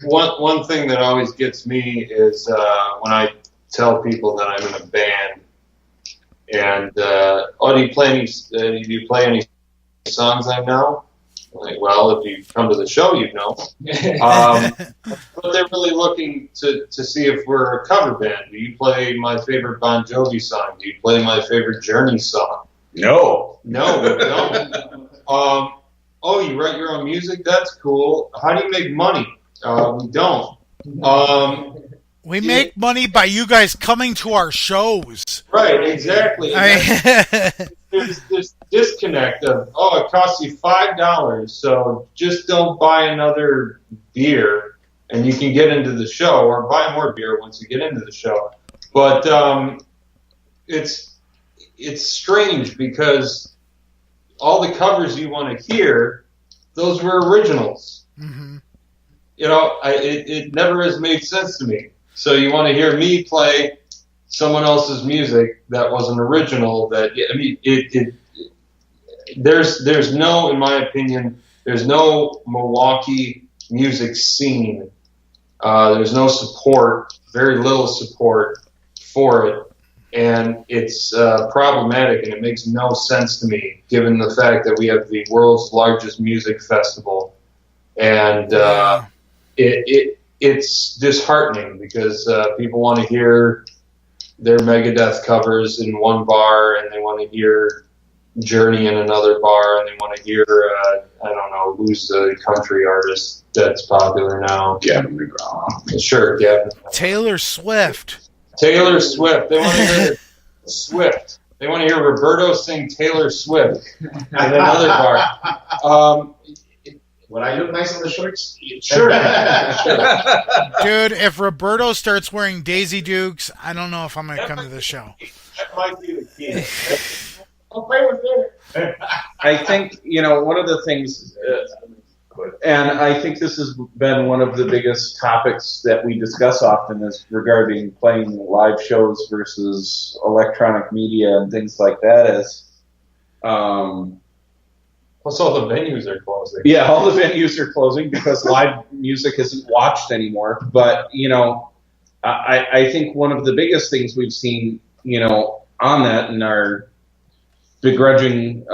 One thing that always gets me is when I tell people that I'm in a band, and do you play any songs I know? Like, well, if you come to the show, you'd know. But they're really looking to see if we're a cover band. Do you play my favorite Bon Jovi song? Do you play my favorite Journey song?
No,
we don't. Oh, you write your own music? That's cool. How do you make money? We don't.
We make money by you guys coming to our shows.
Right, exactly. There's this disconnect of, it costs you $5, so just don't buy another beer and you can get into the show, or buy more beer once you get into the show. But it's strange because all the covers you want to hear, those were originals. Mm-hmm. It never has made sense to me. So you want to hear me play someone else's music that was an original. There's no, in my opinion, there's no Milwaukee music scene. There's no support, very little support for it. And it's problematic, and it makes no sense to me, given the fact that we have the world's largest music festival. And it's disheartening because people want to hear their Megadeth covers in one bar, and they want to hear Journey in another bar, and they want to hear, I don't know, who's the country artist that's popular now?
Gavin McGraw.
Sure, Gavin.
Taylor Swift.
Taylor Swift. They want to hear Swift. They want to hear Roberto sing Taylor Swift in another bar.
Would I look nice on the shorts?
Sure.
Dude, if Roberto starts wearing Daisy Dukes, I don't know if I'm going to come to the show.
That might be the key.
I'll play with it.
I think, one of the things, and I think this has been one of the biggest topics that we discuss often, is regarding playing live shows versus electronic media and things like that, is...
Plus, all the venues are closing.
Yeah, all the venues are closing because live music isn't watched anymore. But, I think one of the biggest things we've seen, on that, and our begrudging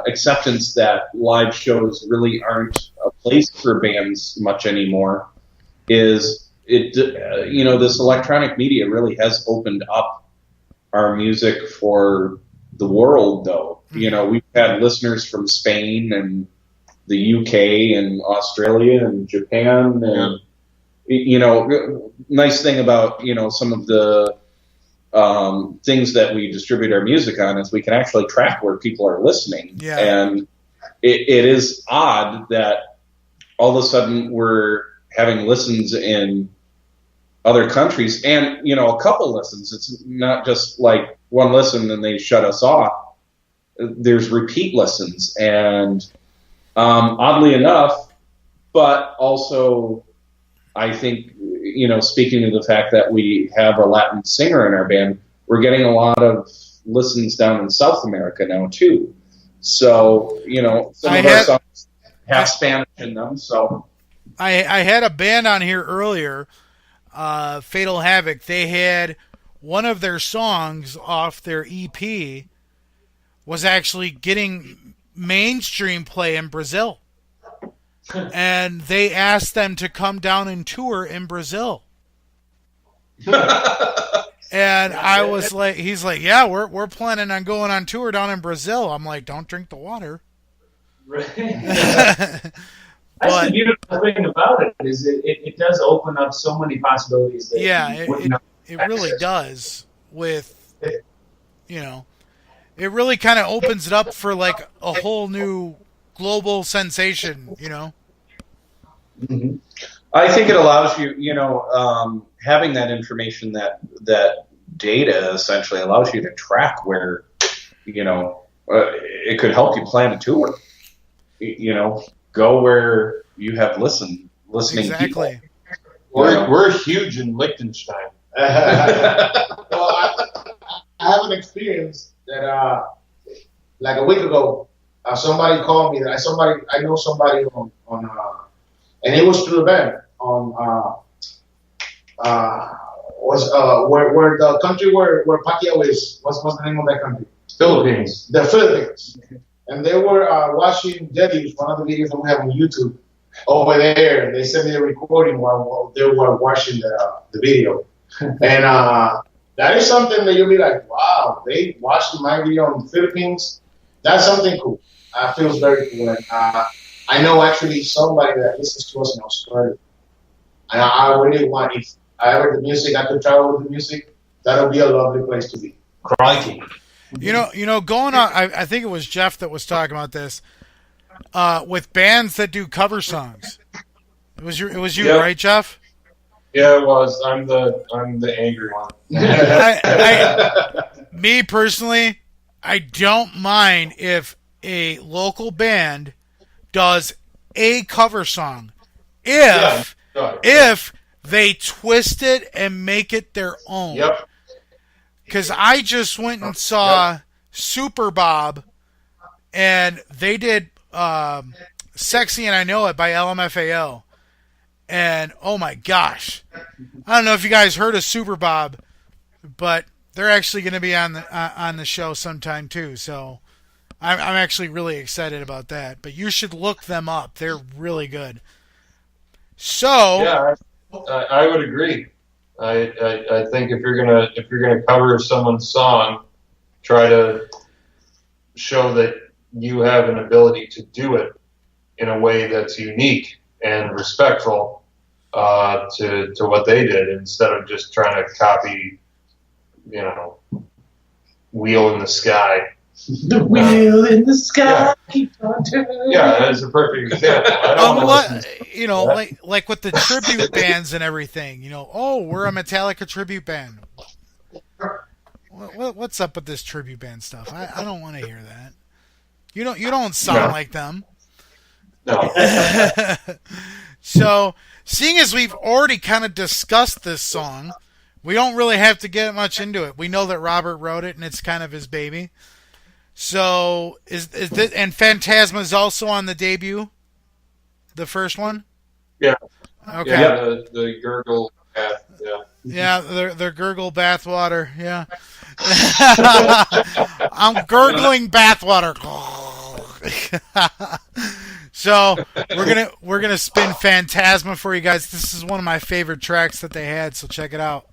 acceptance that live shows really aren't a place for bands much anymore, is this electronic media really has opened up our music for the world, though. We've had listeners from Spain and the UK and Australia and Japan, and nice thing about some of the things that we distribute our music on is we can actually track where people are listening.
Yeah.
And it is odd that all of a sudden we're having listens in other countries, and a couple listens. It's not just like one listen and they shut us off. There's repeat listens, and oddly enough, but also I think, speaking of the fact that we have a Latin singer in our band, we're getting a lot of listens down in South America now too. So, some of our songs have Spanish in them. So
I had a band on here earlier, Fatal Havoc. They had one of their songs off their EP was actually getting mainstream play in Brazil. And they asked them to come down and tour in Brazil. And I was like, he's like, yeah, we're planning on going on tour down in Brazil. I'm like, don't drink the water.
Right. That's the beautiful thing about it is it does open up so many possibilities. That
it really does. With, it really kind of opens it up for like a whole new global sensation,
Mm-hmm. I think it allows you, having that information, that data essentially allows you to track where, it could help you plan a tour. Go where you have listening people.
We're huge in Liechtenstein.
Well, I have an experience that, like a week ago, somebody called me. I know somebody on and it was through the band where the country where Pacquiao is. What's the name of that country?
Philippines.
The Philippines. And they were watching Debbie's, one of the videos that we have on YouTube over there. They sent me the recording while they were watching the video. And that is something that you'll be like, wow, they watched my video in the Philippines. That's something cool. Feels very cool. And I know actually somebody that listens to us in Australia. And I really want, if I ever the music, I could travel with the music, that'll be a lovely place to be.
Crikey.
Going on, I think it was Jeff that was talking about this, with bands that do cover songs. It was you,
Yep.
Right, Jeff?
Yeah, it was. I'm the angry one.
Me personally, I don't mind if a local band does a cover song if they twist it and make it their own.
Yep.
Because I just went and saw Super Bob, and they did Sexy and I Know It by LMFAO. And, oh my gosh. I don't know if you guys heard of Super Bob, but they're actually going to be on the show sometime too. So I'm actually really excited about that. But you should look them up. They're really good. So
yeah, I would agree. I think if you're gonna cover someone's song, try to show that you have an ability to do it in a way that's unique and respectful to what they did, instead of just trying to copy, Wheel in the Sky.
The wheel in the sky keeps on turning.
Yeah, that's a perfect example.
Like with the tribute bands and everything. We're a Metallica tribute band. What's up with this tribute band stuff? I don't want to hear that. You don't sound like them.
No.
So, seeing as we've already kind of discussed this song, we don't really have to get much into it. We know that Robert wrote it, and it's kind of his baby. So, is this, and Phantasma is also on the debut? The first one?
Yeah.
Okay.
Yeah, the gurgle bath, yeah.
Yeah, the gurgle bathwater, yeah. I'm gurgling bathwater. So we're gonna spin Phantasma for you guys. This is one of my favorite tracks that they had, so check it out.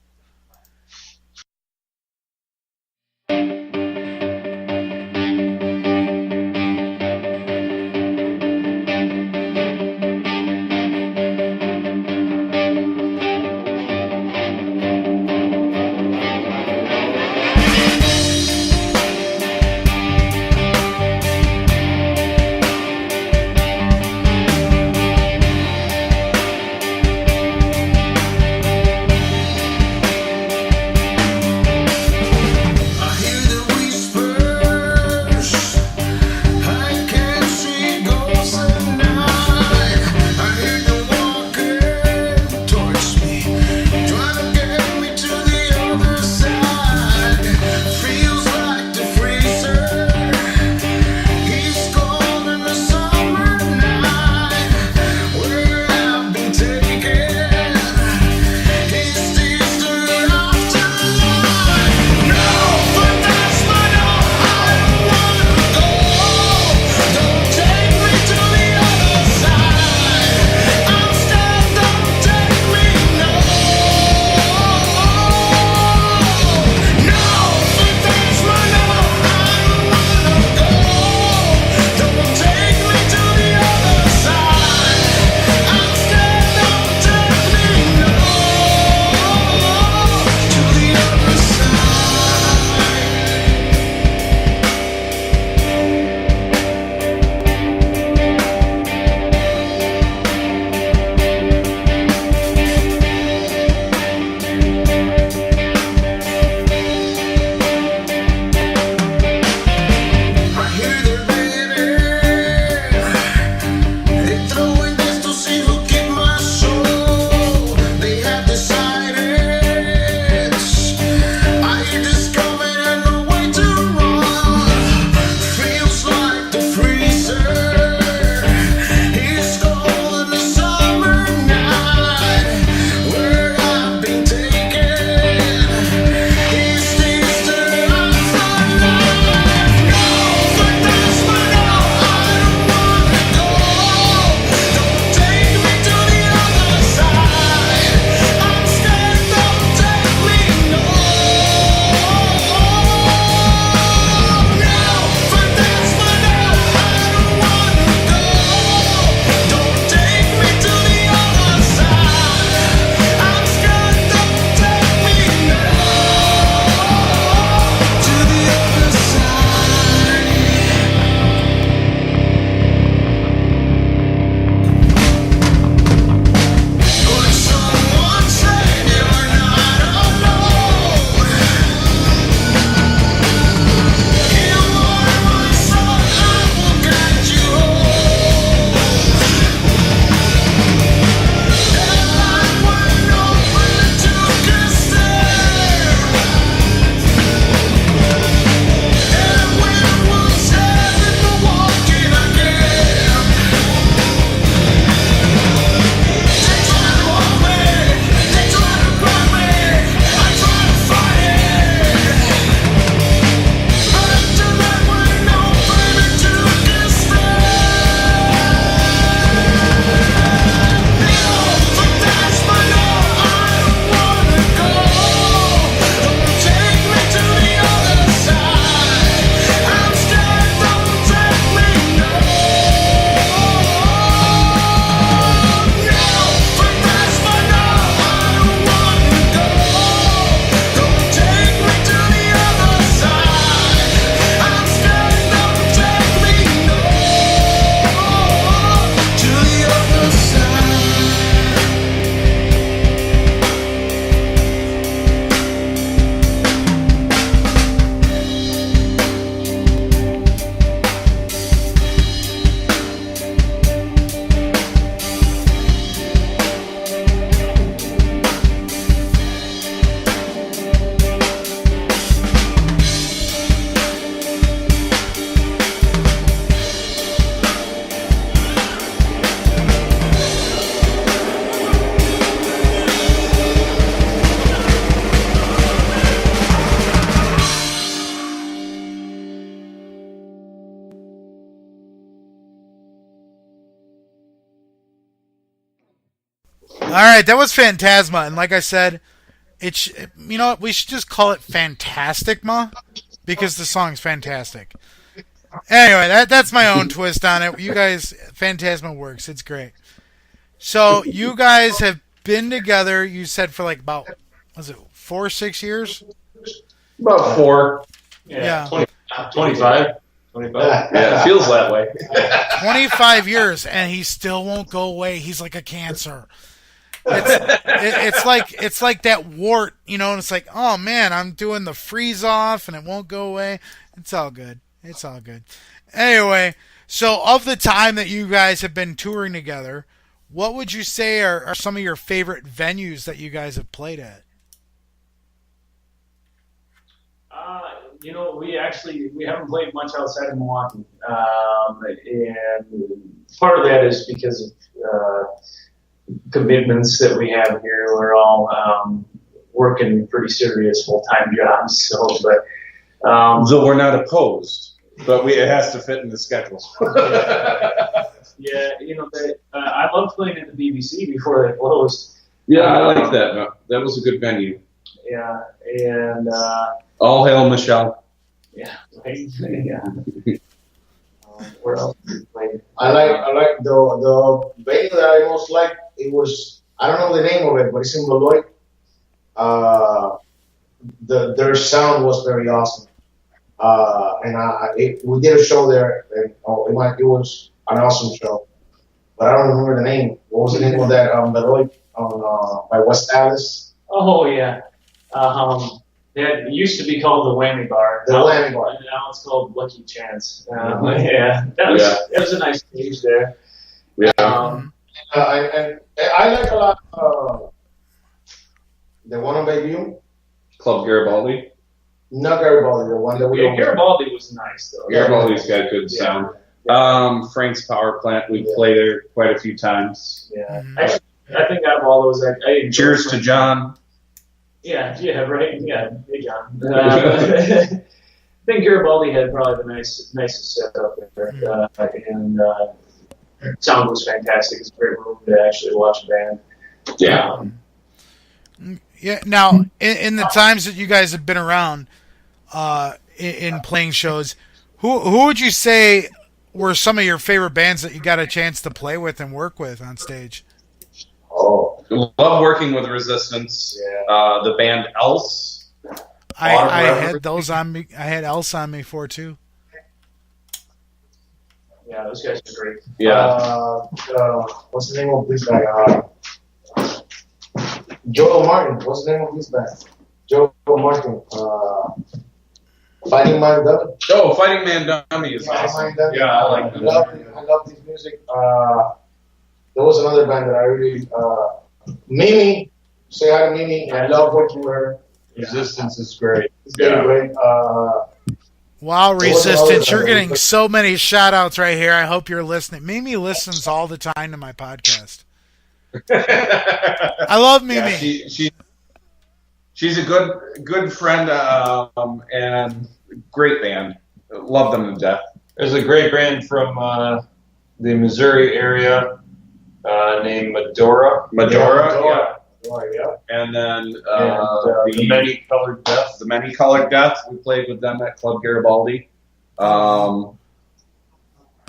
right, that was Phantasma, and like I said, you know what? We should just call it Fantasticma because the song's fantastic. Anyway, that's my own twist on it. You guys, Phantasma works. It's great. So you guys have been together. You said for like about 4 or 6 years?
About 4.
Yeah.
25.
Yeah, it feels that way.
25 years, and he still won't go away. He's like a cancer. It's like that wart, you know, and it's like, oh man, I'm doing the freeze off and it won't go away. It's all good. It's all good. Anyway, so of the time that you guys have been touring together, what would you say are some of your favorite venues that you guys have played at?
You know, we haven't played much outside of Milwaukee, and part of that is because of commitments that we have here. We're all working pretty serious full-time jobs, so
so we're not opposed, but it has to fit in the schedule.
Yeah, you know, I loved playing at the BBC before they closed.
Yeah, I like that. That was a good venue.
Yeah, and
all hail Michelle.
Yeah, right. Yeah. Where else did we play?
I like the venue that I most liked. It was, I don't know the name of it, but it's in Milwaukee. Their sound was very awesome. And we did a show there, and it was an awesome show. But I don't remember the name. What was the name of that Milwaukee by West Dallas?
Oh yeah. It used to be called the Whammy Bar.
The Whammy Bar.
Now it's called Lucky Chance. Yeah, that was a nice stage there.
Yeah.
And I like a lot the one on Bayview.
Club Garibaldi.
Not Garibaldi, the one that we.
Yeah, Garibaldi was nice though.
Garibaldi's got good sound. Frank's Power Plant. We played there quite a few times.
Yeah. Actually, I think out of all those, I
Cheers to John.
Yeah, right. Yeah, hey John. I think Garibaldi had probably the nicest setup there, and sound was fantastic. It's a great room to actually watch a band.
Yeah.
Yeah. Now, in the times that you guys have been around in playing shows, who would you say were some of your favorite bands that you got a chance to play with and work with on stage?
Oh, love working with Resistance. Yeah. The band Else.
I had those on me. I had Else on me for too.
Yeah, those guys are great.
Yeah.
What's the name of this guy? Joel Martin. What's the name of this band? Joel Martin. Fighting Man Dummy.
Oh, Fighting Man Dummy is awesome. Yeah, I like that.
I love this music. There was another band that I really, Mimi, say hi to Mimi. I love working with her.
Resistance is great.
It's great.
Wow, Resistance, you're getting so many shout outs right here. I hope you're listening. Mimi listens all the time to my podcast. I love Mimi.
Yeah, she's a good friend and great band. Love them to death.
There's a great band from the Missouri area named Medora.
Yeah.
Yeah.
And then
the Many Colored Death.
The Many Colored Death. We played with them at Club Garibaldi.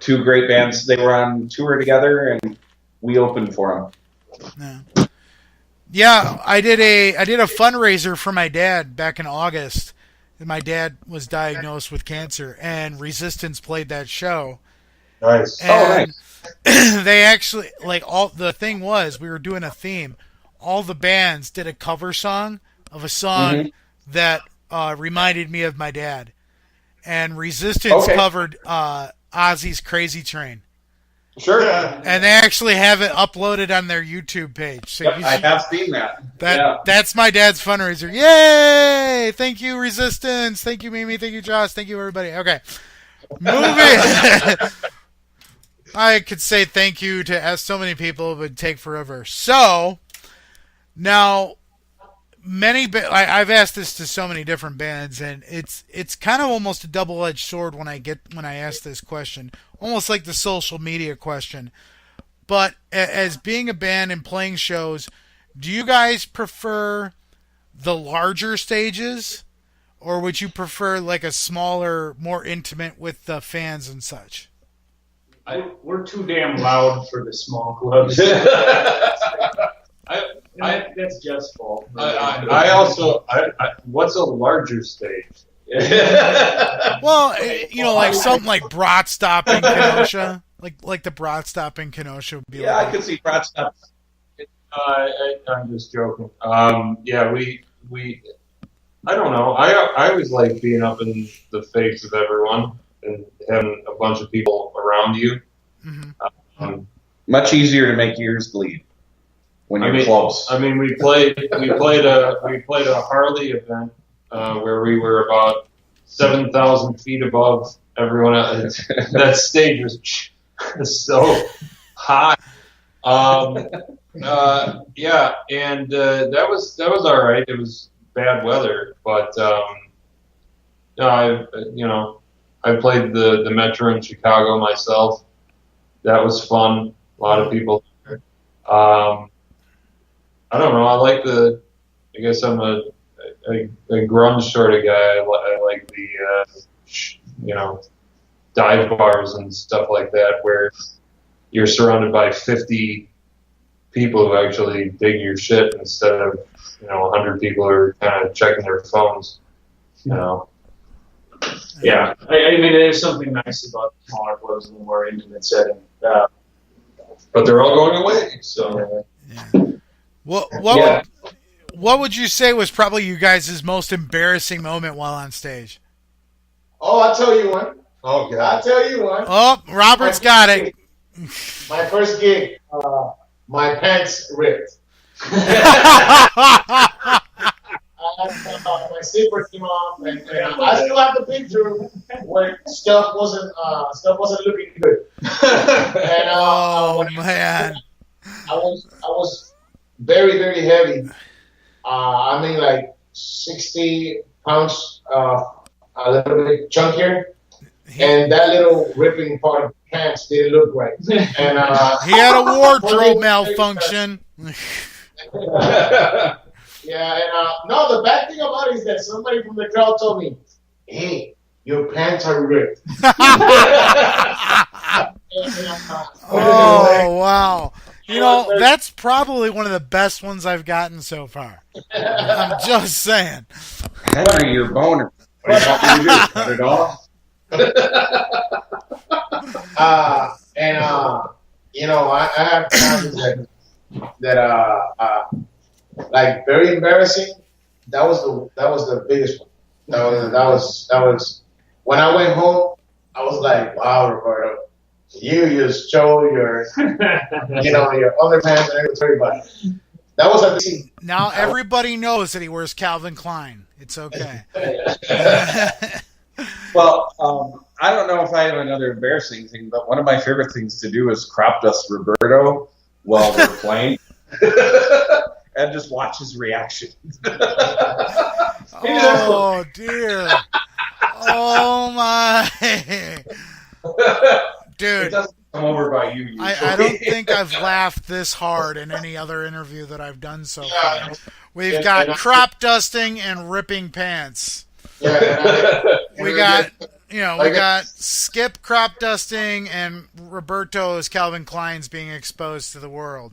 Two great bands. They were on tour together, and we opened for them.
Yeah, I did a fundraiser for my dad back in August. My dad was diagnosed with cancer, and Resistance played that show.
Nice.
And they actually, the thing was, we were doing a theme. All the bands did a cover song of a song that reminded me of my dad. And Resistance covered Ozzy's Crazy Train.
Sure.
And they actually have it uploaded on their YouTube page. So
I have seen that.
That's my dad's fundraiser. Yay! Thank you, Resistance. Thank you, Mimi. Thank you, Josh. Thank you, everybody. Okay. Moving. I could say thank you to so many people. It would take forever. So, now, I've asked this to so many different bands, and it's kind of almost a double-edged sword when I ask this question, almost like the social media question. But as being a band and playing shows, do you guys prefer the larger stages, or would you prefer like a smaller, more intimate with the fans and such?
We're too damn loud for the small clubs. That's Jeff's fault.
I also, what's a larger stage?
Well, like something like Brat Stop in Kenosha. Like the Brat Stop in Kenosha would be.
Yeah, I could see Brat Stop.
I'm just joking. Yeah, we. I don't know. I always like being up in the face of everyone and having a bunch of people around you.
Mm-hmm.
Much easier to make ears bleed when you're close.
I mean, we played a Harley event where we were about 7,000 feet above everyone else. That stage was so high. Yeah, and that was all right. It was bad weather, but I played the Metro in Chicago myself. That was fun. A lot of people there. I don't know. I guess I'm a grunge sort of guy. I like the dive bars and stuff like that, where you're surrounded by 50 people who actually dig your shit instead of 100 people who are kind of checking their phones.
Yeah, I mean, there's something nice about smaller clubs in a more intimate setting.
But they're all going away, so.
What would you say was probably you guys' most embarrassing moment while on stage?
Oh, I'll tell you one.
Oh, God.
I'll tell you one.
Oh, Robert's got it.
My first gig, my pants ripped. My zipper came off, and I still have the picture where stuff wasn't looking good. And,
man,
I was very, very heavy. I mean, like 60 pounds, a little bit chunkier, and that little ripping part of the pants didn't look right. And
he had a wardrobe malfunction.
Yeah, and no, the bad thing about it is that somebody from the crowd told me, "Hey, your pants are ripped."
Oh, wow. That's probably one of the best ones I've gotten so far. I'm just saying.
Henry, your boner. What do you want me to do? Cut it off?
I have times that like very embarrassing. That was the biggest one. That was when I went home. I was like, wow, Roberto, you just show your your underpants and everybody. That was a thing.
Now everybody knows that he wears Calvin Klein. It's okay.
Well, I don't know if I have another embarrassing thing, but one of my favorite things to do is crop dust Roberto while we're playing. And just watch his reaction.
Oh, dear. Oh, my. Dude.
It doesn't come over by you usually.
I don't think I've laughed this hard in any other interview that I've done so far. We've got crop dusting and ripping pants. We got Skip crop dusting and Roberto's Calvin Klein's being exposed to the world.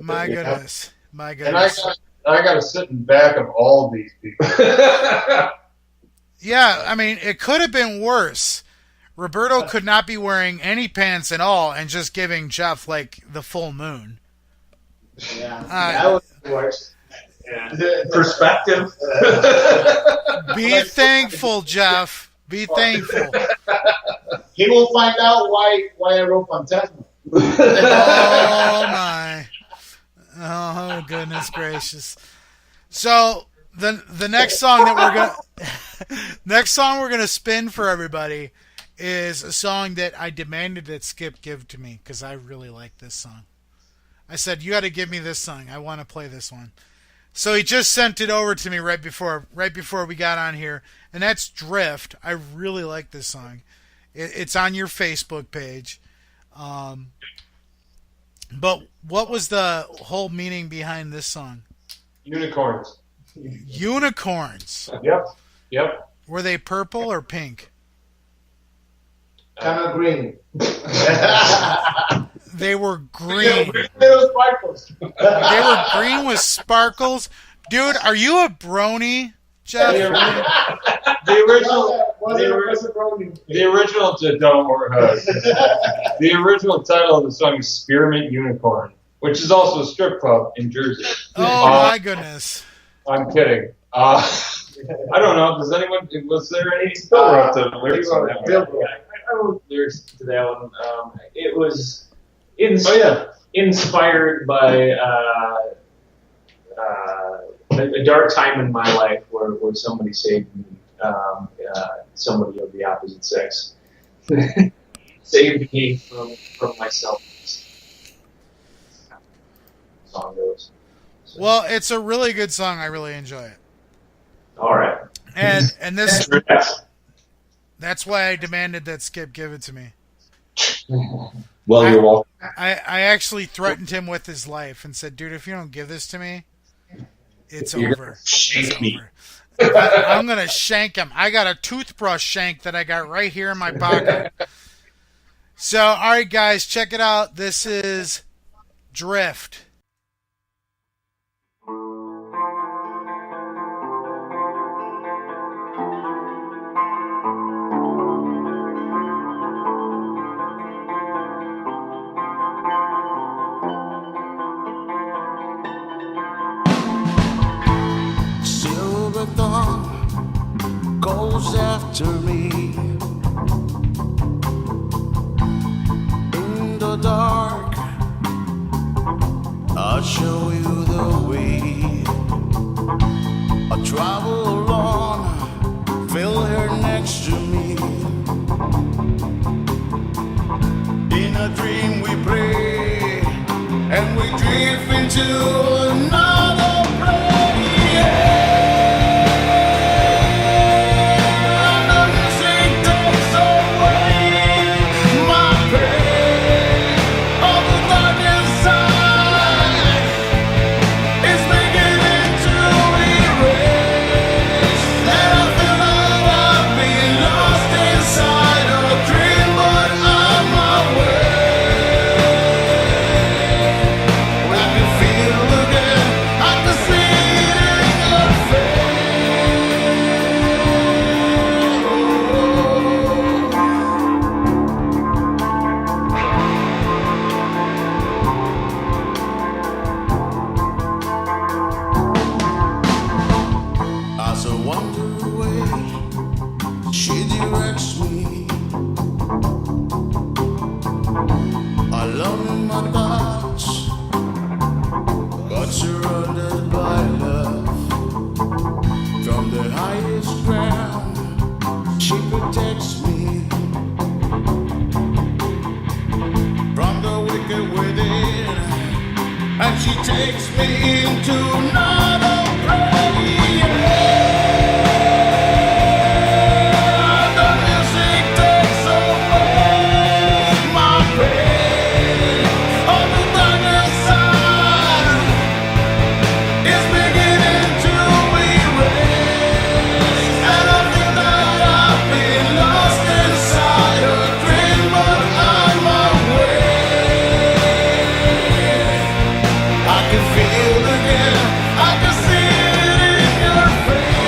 My goodness. My goodness.
And I got to sit in back of all these people.
Yeah, I mean, it could have been worse. Roberto could not be wearing any pants at all and just giving Jeff, like, the full moon.
Yeah, that was worse.
Yeah. Perspective.
Be thankful, Jeff. Be thankful.
He will find out why I wrote Fantasma.
Oh, my. Oh, goodness gracious. So the next song that we're gonna spin for everybody is a song that I demanded that Skip give to me because I really like this song. I said, you got to give me this song. I want to play this one. So he just sent it over to me right before we got on here, and that's Drift. I really like this song. It's on your Facebook page. But what was the whole meaning behind this song?
Unicorns.
Unicorns.
Yep.
Were they purple or pink?
Kind of green.
They were green.
Little sparkles.
They were green with sparkles. Dude, are you a brony, Jeff?
The original title of the song is Spearmint Unicorn, which is also a strip club in Jersey.
Oh my goodness!
I'm kidding. I don't know. Was there any? Bill wrote the lyrics on that one.
I wrote lyrics to that one. It was inspired by a dark time in my life where somebody saved me, somebody of the opposite sex, saved me from myself. Song goes. So.
Well, it's a really good song. I really enjoy it.
All right.
And this that's why I demanded that Skip give it to me.
Well, you're welcome.
I actually threatened him with his life and said, dude, if you don't give this to me, it's over. I'm going to shank him. I got a toothbrush shank that I got right here in my pocket. So, all right, guys, check it out. This is Drift.
Silver dawn goes after me in the dark. I'll show you the way. I travel alone, feel her next to me. In a dream we pray, and we drift into another place. Takes me into another place. The music takes away my pain. On the darker side is beginning to erase, and I feel that I've been lost inside a dream, but I'm awake. I can feel again, I can see it in your face.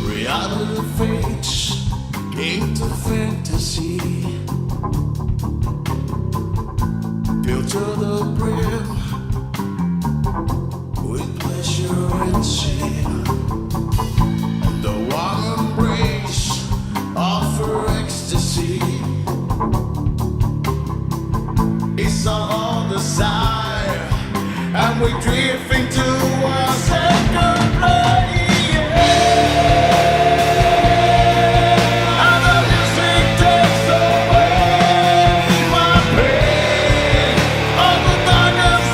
Reality fades into fantasy, filled to the brim with pleasure and sin, and the warm embrace of her ecstasy is on all the side, and we drift into our second place. And the music takes away my pain on the darkest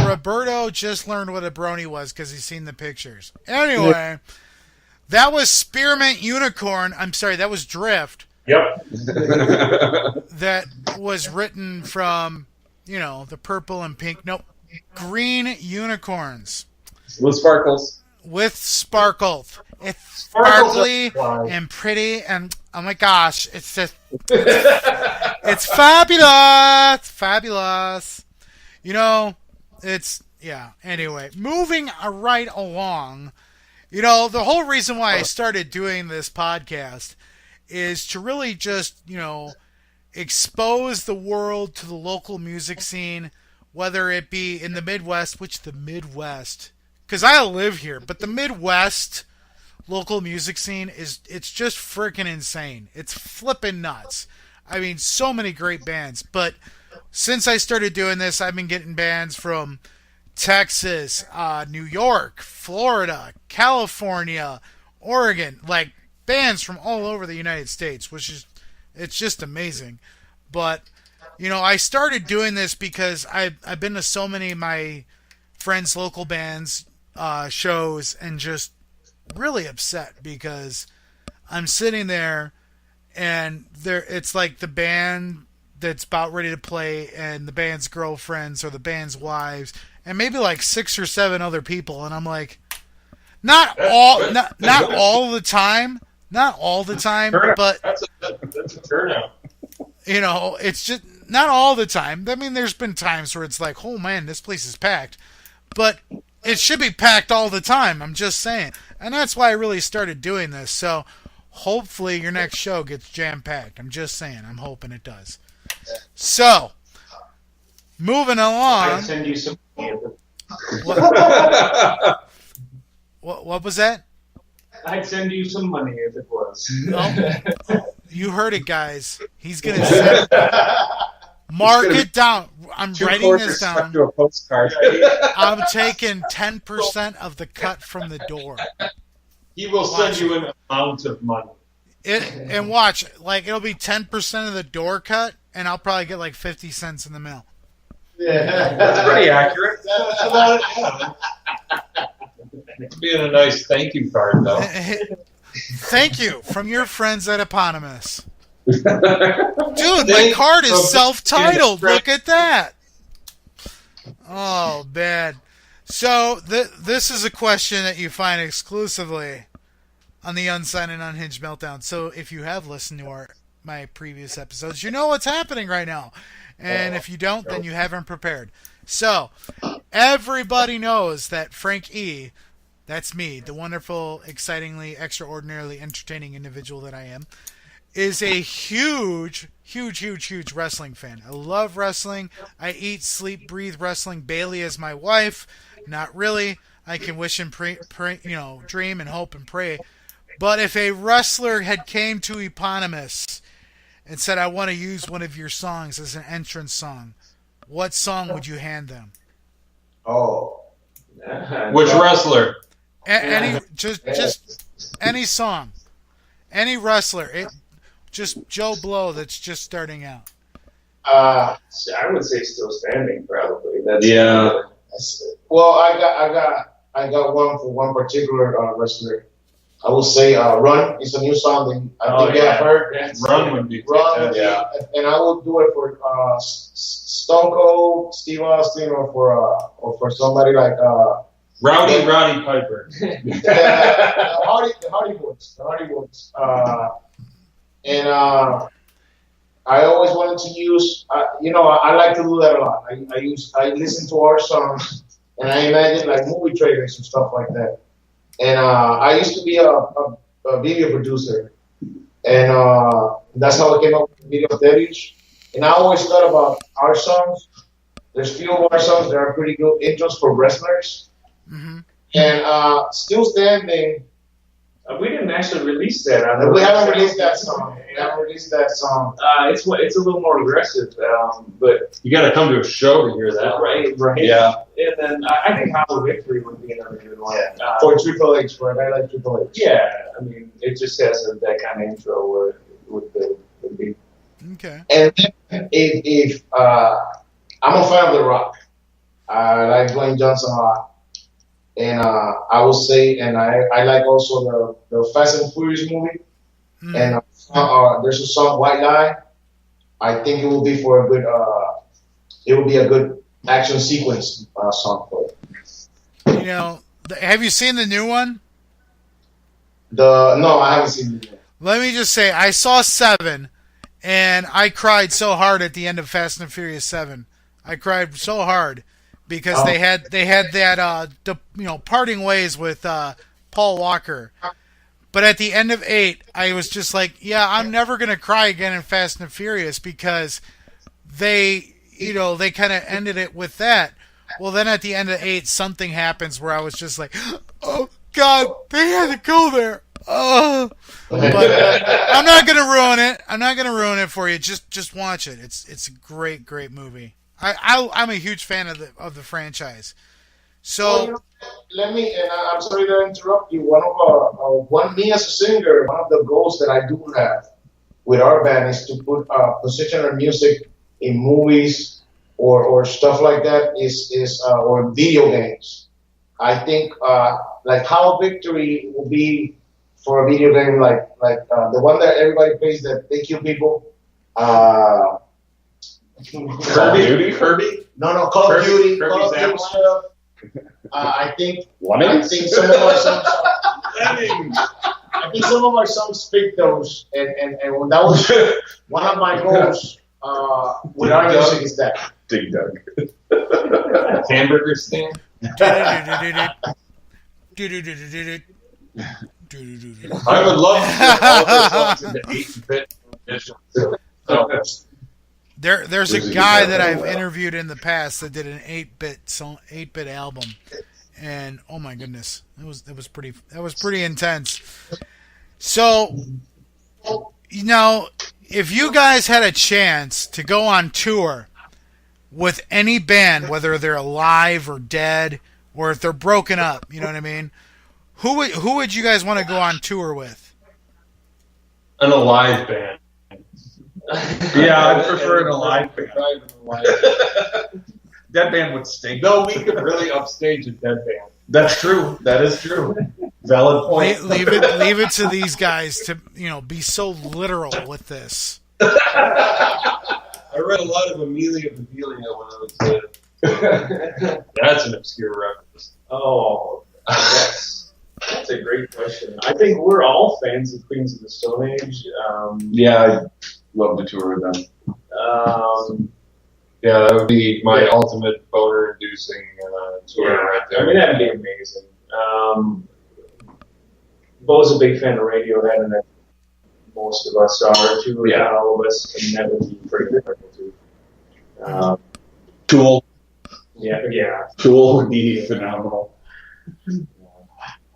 Roberto just learned what a brony was because he's seen the pictures. Anyway, that was Spearmint Unicorn. I'm sorry, that was Drift.
Yep.
That was written from, the purple and pink. Nope. Green Unicorns.
With sparkles.
With sparkles. It's sparkly and pretty, and oh my gosh, it's just, it's fabulous. Fabulous. Anyway, moving right along, the whole reason why I started doing this podcast is to really just, expose the world to the local music scene, whether it be in the Midwest, because I live here, but the Midwest local music scene it's just freaking insane. It's flipping nuts. I mean, so many great bands, but since I started doing this, I've been getting bands from Texas, New York, Florida, California, Oregon, like bands from all over the United States, it's just amazing. But, I started doing this because I've been to so many of my friends' local bands shows and just really upset because I'm sitting there and it's like the band that's about ready to play and the band's girlfriends or the band's wives and maybe like 6 or 7 other people, and I'm like, not all the time, but
that's a turnout.
It's just not all the time. I mean, there's been times where it's like, oh man, this place is packed, but it should be packed all the time. I'm just saying. And that's why I really started doing this. So hopefully your next show gets jam-packed. I'm just saying. I'm hoping it does. So, moving along.
I'd send you some money.
What was that?
I'd send you some money if it was.
Oh, you heard it, guys. He's going to send... Mark it down. I'm writing this down.
To a postcard.
I'm taking 10% of the cut from the door.
He will send you an amount of money.
And watch, it'll be 10% of the door cut, and I'll probably get like 50 cents in the mail.
Yeah, that's pretty accurate.
It's being a nice thank you card, though.
Thank you from your friends at Eponymous. Dude, my card is self-titled. Look at that. Oh, bad. So, this is a question that you find exclusively on the Unsigned and Unhinged Meltdown. So, if you have listened to my previous episodes, you know what's happening right now. And if you don't, then you haven't prepared. So, everybody knows that Frank E., that's me, the wonderful, excitingly, extraordinarily entertaining individual that I am, is a huge wrestling fan. I love wrestling. I eat, sleep, breathe wrestling. Bailey is my wife. Not really. I can wish and pray, dream and hope and pray. But if a wrestler had came to Eponymous and said, I want to use one of your songs as an entrance song, what song would you hand them?
Oh.
Which wrestler?
Any any song. Any wrestler. Just Joe Blow that's just starting out.
I would say Still Standing, probably.
Well, I got one for one particular wrestler. I will say Run is a new song that I think you have heard.
Run would be
Run, yeah. And I will do it for Stone Cold, Steve Austin, or for somebody like
Roddy Piper.
The Hardy Boys. And I always wanted to use, I like to do that a lot. I listen to our songs and I imagine like movie trailers and stuff like that. And I used to be a video producer, and that's how I came up with the video footage. And I always thought about our songs. There's few of our songs that are pretty good intros for wrestlers.
Mm-hmm.
And Still Standing.
We didn't actually release that.
We haven't released that song. It's
a little more aggressive, but
you got to come to a show to hear that.
Right.
Yeah.
And then I think Hollow Victory would be another good one.
Yeah. For Triple H, for a guy like Triple H.
Yeah, I mean, it just has that kind of intro where would be.
Okay.
And if I'm a fan of The Rock, I like Dwayne Johnson a lot. And I would say, and I like also the Fast and Furious movie. And there's a song White Lie. I think it will be for a good. It will be a good action sequence song for it.
You know, have you seen the new one?
No, I haven't seen the new one.
Let me just say, I saw 7, and I cried so hard at the end of Fast and Furious 7. I cried so hard because they had that parting ways with Paul Walker. But at the end of 8, I was just like, yeah, I'm never gonna cry again in Fast and Furious because they kind of ended it with that. Well, then at the end of 8, something happens where I was just like, oh God, they had to go there. Oh, but I'm not gonna ruin it. I'm not gonna ruin it for you. Just watch it. It's a great movie. I'm a huge fan of the franchise. So
let me, and I'm sorry to interrupt you. Me as a singer, one of the goals that I do have with our band is to put positional music in movies or stuff like that or video games. I think like How Victory will be for a video game like the one that everybody plays that they kill people. Call of Duty? Kirby? No, Call of Duty. Call of Duty stuff. I think some of our songs pick those, and that was one of my goals with our music is that.
Dig Dug.
Hamburger stand.
I would love to hear all their songs in the 8-bit edition.
There's a guy that I've interviewed in the past that did an 8-bit album, and oh my goodness, that was pretty intense. So, if you guys had a chance to go on tour with any band, whether they're alive or dead, or if they're broken up, you know what I mean? Who would you guys want to go on tour with?
An alive band.
Yeah, I prefer an alive band. Dead band would stink.
No, we could really upstage a dead band.
That's true. That is true. Valid point.
Leave it to these guys to be so literal with this.
I read a lot of Amelia Bedelia when I was a kid. That's an obscure reference.
Oh, that's a great question. I think we're all fans of Queens of the Stone Age.
Yeah, I'd love to tour with them.
Yeah, that would be my ultimate boner-inducing tour right there.
I mean, that'd be amazing. Bo's a big fan of Radiohead, and most of us are too. Not all of us, and that would be pretty difficult too.
Tool.
Yeah.
Tool would be phenomenal.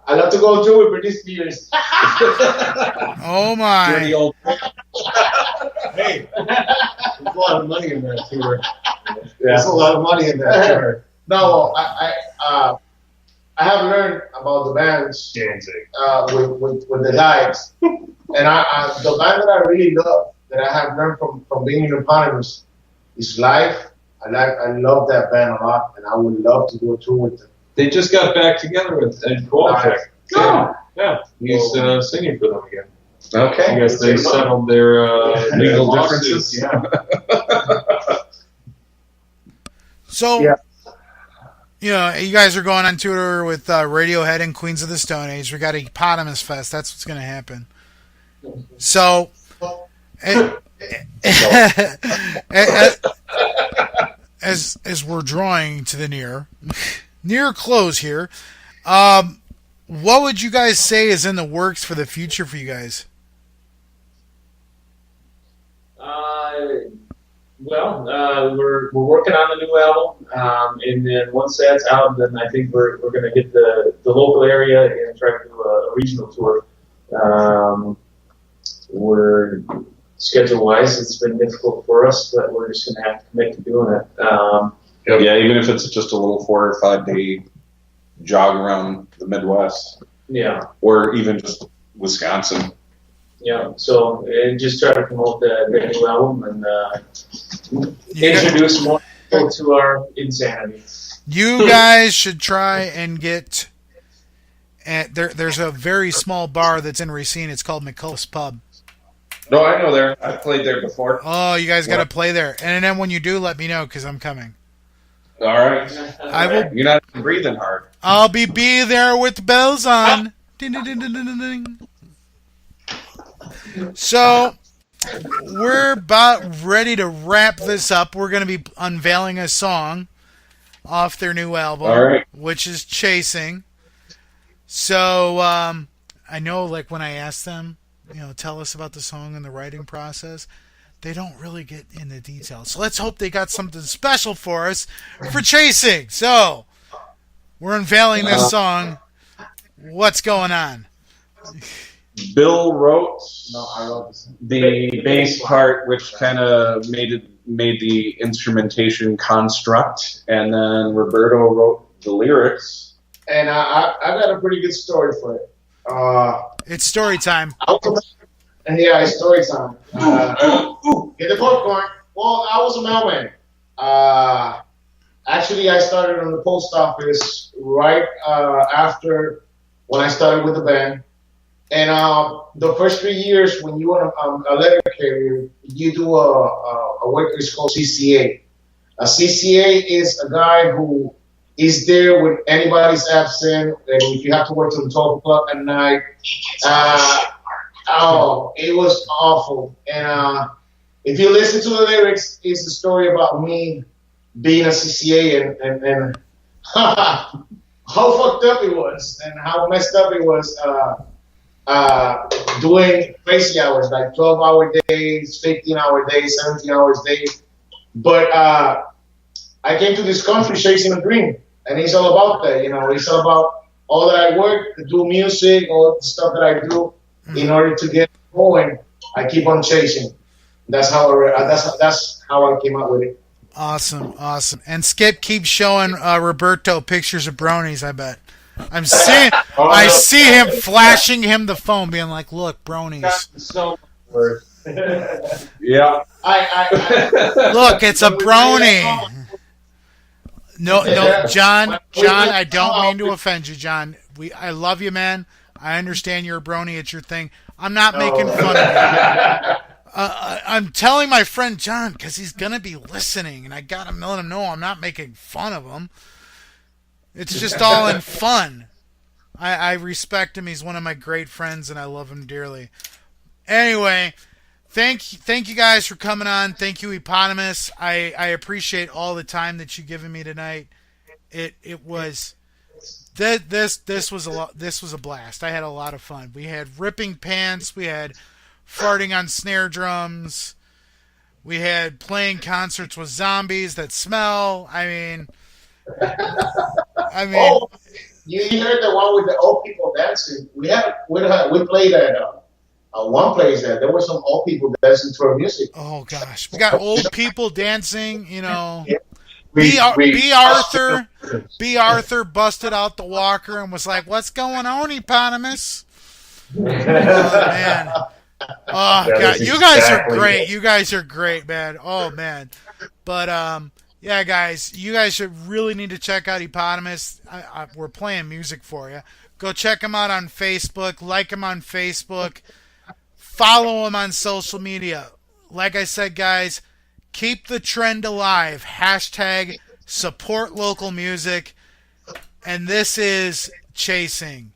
I love to go tour with Britney Spears.
Oh my!
Dirty old.
Hey, there's a lot of money in that tour.
There's a lot of money in that tour. No, I have learned about the bands with the guys, and the band that I really love that I have learned from being in Eponymous is Life. I love that band a lot, and I would love to go tour with them.
They just got back together with Ed Kowalczyk. Yeah, he's singing for them again.
Okay.
I guess they settled their
legal differences.
Yeah.
So, you guys are going on tour with Radiohead and Queens of the Stone Age. We got Eponymous Fest. That's what's going to happen. So, as we're drawing to the near close here, what would you guys say is in the works for the future for you guys?
We're working on the new album, and then once that's out, then I think we're going to hit the local area and try to do a regional tour. We're schedule-wise, it's been difficult for us, but we're just going to have to commit to doing it.
Yeah, even if it's just a little 4 or 5 day jog around the Midwest.
Yeah.
Or even just Wisconsin.
Yeah, so and just try to promote the new album and introduce more people to our insanity.
You guys should try and get. There's a very small bar that's in Racine. It's called McCullough's Pub.
No, I know there. I've played there before.
Oh, you guys got to play there. And then when you do, let me know because I'm coming.
All right.
I will.
You're not breathing hard.
I'll be there with the bells on. Ding, ding, ding, ding, ding, ding. So we're about ready to wrap this up. We're going to be unveiling a song off their new album, which is Chasing. So I know, like when I asked them, tell us about the song and the writing process, they don't really get into details. So let's hope they got something special for us for Chasing. So we're unveiling this song. What's going on?
Bill wrote the bass part, which kind of made the instrumentation construct, and then Roberto wrote the lyrics.
And I got a pretty good story for it.
It's story time.
Yeah, it's story time. Get the popcorn. Well, I was a mailman. Actually, I started on the post office right after when I started with the band. And the first 3 years, when you are a letter carrier, you do a work that's called CCA. A CCA is a guy who is there when anybody's absent, and if you have to work till 12 o'clock at night. It was awful. And if you listen to the lyrics, it's a story about me being a CCA and how fucked up it was and how messed up it was doing crazy hours, like 12-hour days, 15-hour days, 17 hours days. But I came to this country chasing a dream, and it's all about that. It's all about all that I work, do music, all the stuff that I do in order to get going. I keep on chasing. That's how I came up with it.
Awesome. And Skip keeps showing Roberto pictures of bronies, I bet. I see him flashing him the phone, being like, "Look, bronies."
So
yeah.
Look, it's a brony. No, John, I don't mean to offend you, John. I love you, man. I understand you're a brony. It's your thing. I'm not making fun of you. I'm telling my friend John because he's gonna be listening, and I gotta let him know I'm not making fun of him. It's just all in fun. I respect him. He's one of my great friends, and I love him dearly. Anyway, thank you guys for coming on. Thank you, Eponymous. I appreciate all the time that you've given me tonight. It was this was a blast. I had a lot of fun. We had ripping pants. We had farting on snare drums. We had playing concerts with zombies that smell. I mean.
Oh, you heard the one with the old people dancing? We played at one place there were some old people dancing to our music.
Oh gosh, we got old people dancing. B. Arthur busted out the walker and was like, "What's going on, Eponymous?" Oh man. Oh god, you guys are great. You guys are great, man. Oh man, but yeah, guys, you guys should really need to check out Eponymous. We're playing music for you. Go check him out on Facebook. Like him on Facebook. Follow him on social media. Like I said, guys, keep the trend alive. # support local music. And this is Chasing.